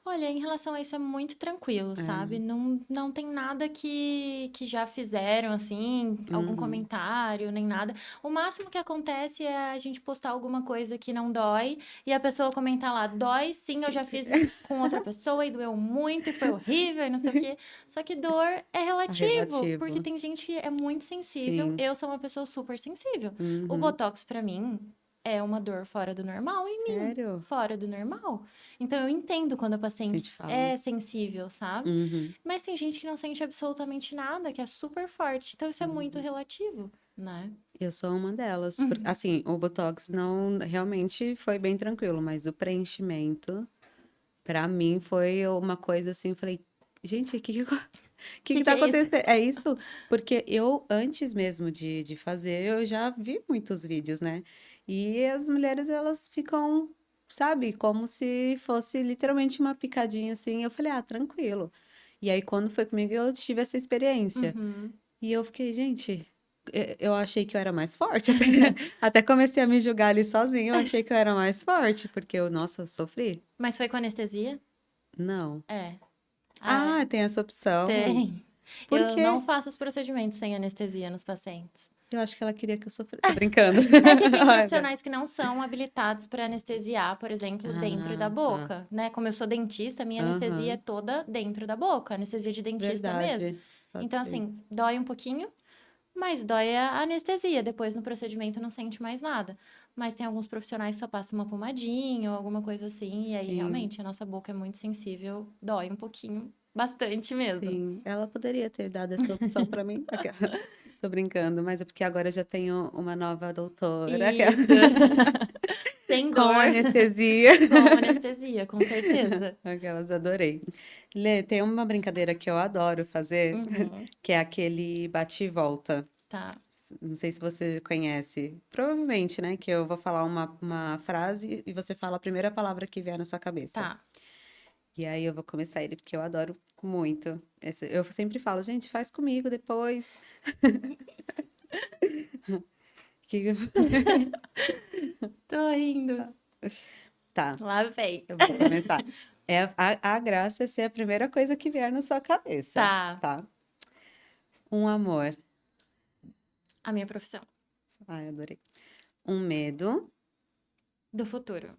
Speaker 2: Olha, em relação a isso é muito tranquilo, sabe?
Speaker 1: É.
Speaker 2: Não tem nada que já fizeram, assim, algum
Speaker 1: Uhum.
Speaker 2: comentário, nem nada. O máximo que acontece é a gente postar alguma coisa que não dói e a pessoa comentar lá, dói sim, eu
Speaker 1: Sim.
Speaker 2: já fiz com outra pessoa e doeu muito e foi horrível e não sei o quê. Só que dor é
Speaker 1: Tá
Speaker 2: relativo, porque
Speaker 1: relativo.
Speaker 2: tem gente que é muito sensível.
Speaker 1: Sim.
Speaker 2: Eu sou uma pessoa super sensível. O
Speaker 1: Uhum.
Speaker 2: Botox, pra mim, é uma dor fora do normal em mim,
Speaker 1: Sério?
Speaker 2: fora do normal. Então eu entendo quando a
Speaker 1: Sente
Speaker 2: paciente
Speaker 1: falta.
Speaker 2: é sensível, sabe?
Speaker 1: Uhum.
Speaker 2: Mas tem gente que não sente absolutamente nada, que é super forte. Então isso é muito
Speaker 1: Uhum.
Speaker 2: relativo, né?
Speaker 1: Eu sou uma delas. Assim, o Botox não realmente foi bem tranquilo, mas o preenchimento, pra mim, foi uma coisa assim, eu falei, gente,
Speaker 2: Que
Speaker 1: que tá
Speaker 2: é isso?
Speaker 1: acontecendo? É isso? Porque eu, antes mesmo de fazer, eu já vi muitos vídeos, né? E as mulheres, elas ficam, sabe, como se fosse literalmente uma picadinha assim. Eu falei, ah, tranquilo. E aí, quando foi comigo, eu tive essa experiência.
Speaker 2: Uhum.
Speaker 1: E eu fiquei, gente, eu achei que eu era mais forte. Até comecei a me julgar ali sozinha. Eu achei que eu era mais forte, porque eu, nossa, eu sofri?
Speaker 2: Mas foi com anestesia?
Speaker 1: Não.
Speaker 2: É. Ah,
Speaker 1: Ah,
Speaker 2: é.
Speaker 1: tem essa opção.
Speaker 2: Tem.
Speaker 1: Por
Speaker 2: Eu não
Speaker 1: quê?
Speaker 2: faço os procedimentos sem anestesia nos pacientes.
Speaker 1: Eu acho que ela queria que eu sofresse. Tô brincando.
Speaker 2: É que tem
Speaker 1: Olha.
Speaker 2: profissionais que não são habilitados para anestesiar, por exemplo, dentro da
Speaker 1: Ah, tá.
Speaker 2: boca, né? Como eu sou dentista, minha anestesia é
Speaker 1: Aham.
Speaker 2: toda dentro da boca, anestesia de dentista mesmo.
Speaker 1: Verdade. Pode
Speaker 2: Então,
Speaker 1: ser
Speaker 2: assim,
Speaker 1: isso.
Speaker 2: dói um pouquinho, mas dói a anestesia. Depois, no procedimento, não sente mais nada. Mas tem alguns profissionais que só passam uma pomadinha ou alguma coisa assim, e aí
Speaker 1: Sim,
Speaker 2: realmente a nossa boca é muito sensível, dói um pouquinho, bastante mesmo.
Speaker 1: sim. Ela poderia ter dado essa opção pra mim. Tô brincando, mas é porque agora eu já tenho uma nova doutora
Speaker 2: Isso. Sem
Speaker 1: com
Speaker 2: dor,
Speaker 1: anestesia.
Speaker 2: com anestesia, com certeza.
Speaker 1: Aquelas adorei. Lê, tem uma brincadeira que eu adoro fazer,
Speaker 2: Uhum,
Speaker 1: que é aquele bate e volta.
Speaker 2: tá,
Speaker 1: Não sei se você conhece. Provavelmente, né? Que eu vou falar uma frase e você fala a primeira palavra que vier na sua cabeça.
Speaker 2: tá.
Speaker 1: E aí eu vou começar ele, porque eu adoro muito. Eu sempre falo, gente, faz comigo depois. Que-
Speaker 2: Tô rindo.
Speaker 1: Tá,
Speaker 2: Lá vem.
Speaker 1: eu vou começar. A graça é ser a primeira coisa que vier na sua cabeça,
Speaker 2: Tá,
Speaker 1: tá? Um amor.
Speaker 2: a minha profissão.
Speaker 1: Ai, adorei. Um medo.
Speaker 2: Do futuro.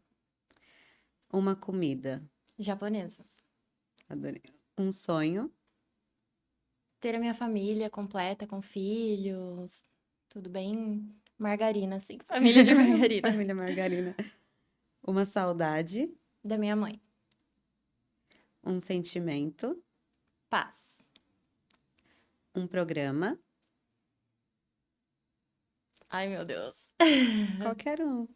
Speaker 1: Uma comida.
Speaker 2: Japonesa.
Speaker 1: Adorei. Um sonho.
Speaker 2: Ter a minha família completa, com filhos, tudo bem margarina, assim. Família de margarina.
Speaker 1: Família Margarina. Uma saudade.
Speaker 2: Da minha mãe.
Speaker 1: Um sentimento,
Speaker 2: Paz.
Speaker 1: um programa,
Speaker 2: Ai, meu Deus.
Speaker 1: qualquer um.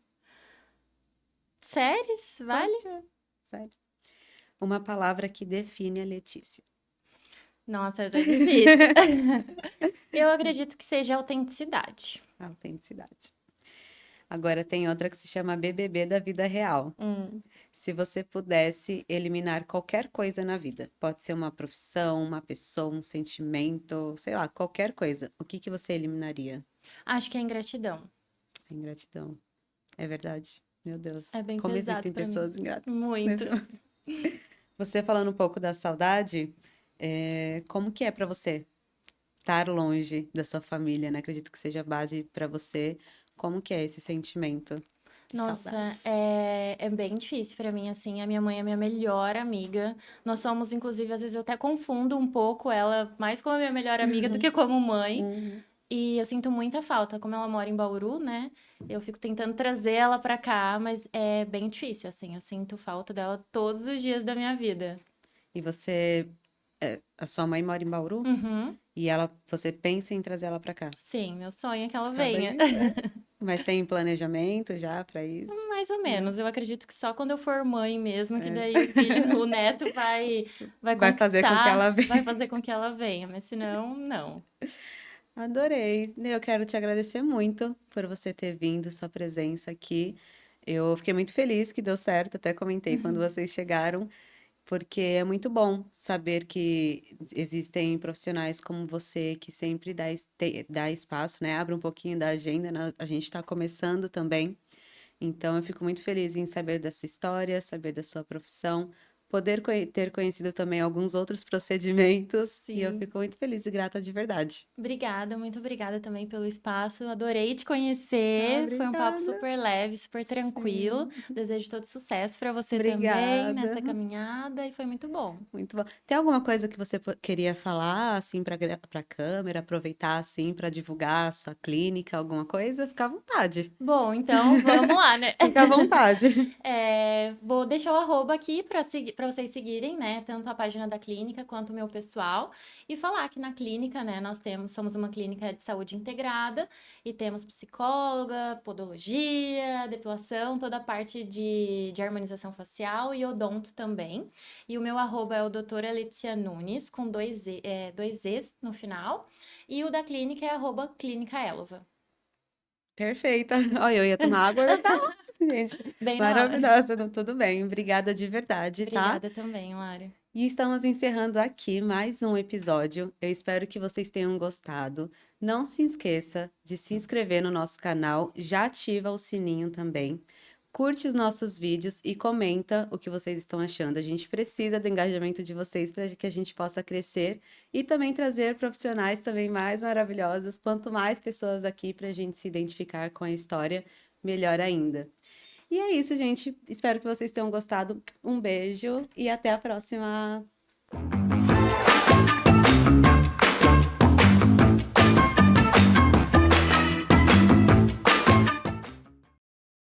Speaker 2: Séries?
Speaker 1: Pode
Speaker 2: Vale?
Speaker 1: ser, sério. Uma palavra que define a Letícia.
Speaker 2: Nossa, essa é difícil. Eu acredito que seja autenticidade.
Speaker 1: Autenticidade. Agora tem outra que se chama BBB da vida real.
Speaker 2: Hum.
Speaker 1: Se você pudesse eliminar qualquer coisa na vida, pode ser uma profissão, uma pessoa, um sentimento, sei lá, qualquer coisa, o que que você eliminaria?
Speaker 2: Acho que é ingratidão.
Speaker 1: A ingratidão. É verdade. Meu Deus.
Speaker 2: É bem
Speaker 1: Como
Speaker 2: pesado
Speaker 1: existem
Speaker 2: pra mim.
Speaker 1: pessoas ingratas
Speaker 2: Muito.
Speaker 1: nesse mundo. Você falando um pouco da saudade, como que é pra você estar longe da sua família, né? Acredito que seja a base pra você. Como que é esse sentimento de
Speaker 2: Nossa,
Speaker 1: saudade?
Speaker 2: é bem difícil pra mim, assim. A minha mãe é minha melhor amiga. Nós somos, inclusive, às vezes eu até confundo um pouco ela mais como a minha melhor amiga do que como mãe.
Speaker 1: Uhum.
Speaker 2: E eu sinto muita falta. Como ela mora em Bauru, né? Eu fico tentando trazer ela pra cá, mas é bem difícil, assim. Eu sinto falta dela todos os dias da minha vida.
Speaker 1: E você, a sua mãe mora em Bauru?
Speaker 2: Uhum.
Speaker 1: E você pensa em trazer ela pra cá?
Speaker 2: Sim, meu sonho é que ela
Speaker 1: Acaba
Speaker 2: venha.
Speaker 1: aí, é. Mas tem planejamento já pra isso?
Speaker 2: Mais ou
Speaker 1: Não.
Speaker 2: menos. Eu acredito que só quando eu for mãe mesmo, que daí o filho, o neto vai
Speaker 1: Vai fazer com que ela
Speaker 2: conquistar, vai
Speaker 1: venha.
Speaker 2: fazer com que ela venha, mas senão, não.
Speaker 1: Adorei. Eu quero te agradecer muito por você ter vindo, sua presença aqui. Eu fiquei muito feliz que deu certo, até comentei quando vocês chegaram, porque é muito bom saber que existem profissionais como você que sempre dá espaço, né? Abre um pouquinho da agenda, né? A gente está começando também. Então, eu fico muito feliz em saber da sua história, saber da sua profissão, poder ter conhecido também alguns outros procedimentos, e eu
Speaker 2: Sim.
Speaker 1: fico muito feliz e grata de verdade.
Speaker 2: Obrigada, muito obrigada também pelo espaço. Adorei te
Speaker 1: Ah,
Speaker 2: conhecer. Foi um papo
Speaker 1: obrigada.
Speaker 2: super leve, super tranquilo.
Speaker 1: Sim,
Speaker 2: Desejo todo sucesso para você também
Speaker 1: obrigada.
Speaker 2: nessa caminhada e foi muito bom.
Speaker 1: Muito bom. Tem alguma coisa que você queria falar, assim, para câmera, aproveitar, assim, para divulgar a sua clínica, alguma coisa? Fica à vontade.
Speaker 2: Bom, então vamos lá, né?
Speaker 1: Fica à vontade.
Speaker 2: Vou deixar o arroba aqui para vocês seguirem, né? Tanto a página da clínica quanto o meu pessoal. E falar que na clínica, né, somos uma clínica de saúde integrada e temos psicóloga, podologia, depilação, toda a parte de harmonização facial e odonto também. E o meu arroba é o doutora Letícia Nunes, com dois E's no final. E o da clínica é arroba Clínica Elova.
Speaker 1: Perfeita. Olha, eu ia tomar água, eu tá ótimo, gente.
Speaker 2: Bem na hora.
Speaker 1: Maravilhosa, não, tudo bem. Obrigada de verdade, tá?
Speaker 2: Obrigada também, Lara.
Speaker 1: E estamos encerrando aqui mais um episódio. Eu espero que vocês tenham gostado. Não se esqueça de se inscrever no nosso canal, já ativa o sininho também. Curte os nossos vídeos e comenta o que vocês estão achando. A gente precisa do engajamento de vocês para que a gente possa crescer e também trazer profissionais também mais maravilhosos. Quanto mais pessoas aqui para a gente se identificar com a história, melhor ainda. E é isso, gente. Espero que vocês tenham gostado. Um beijo e até a próxima.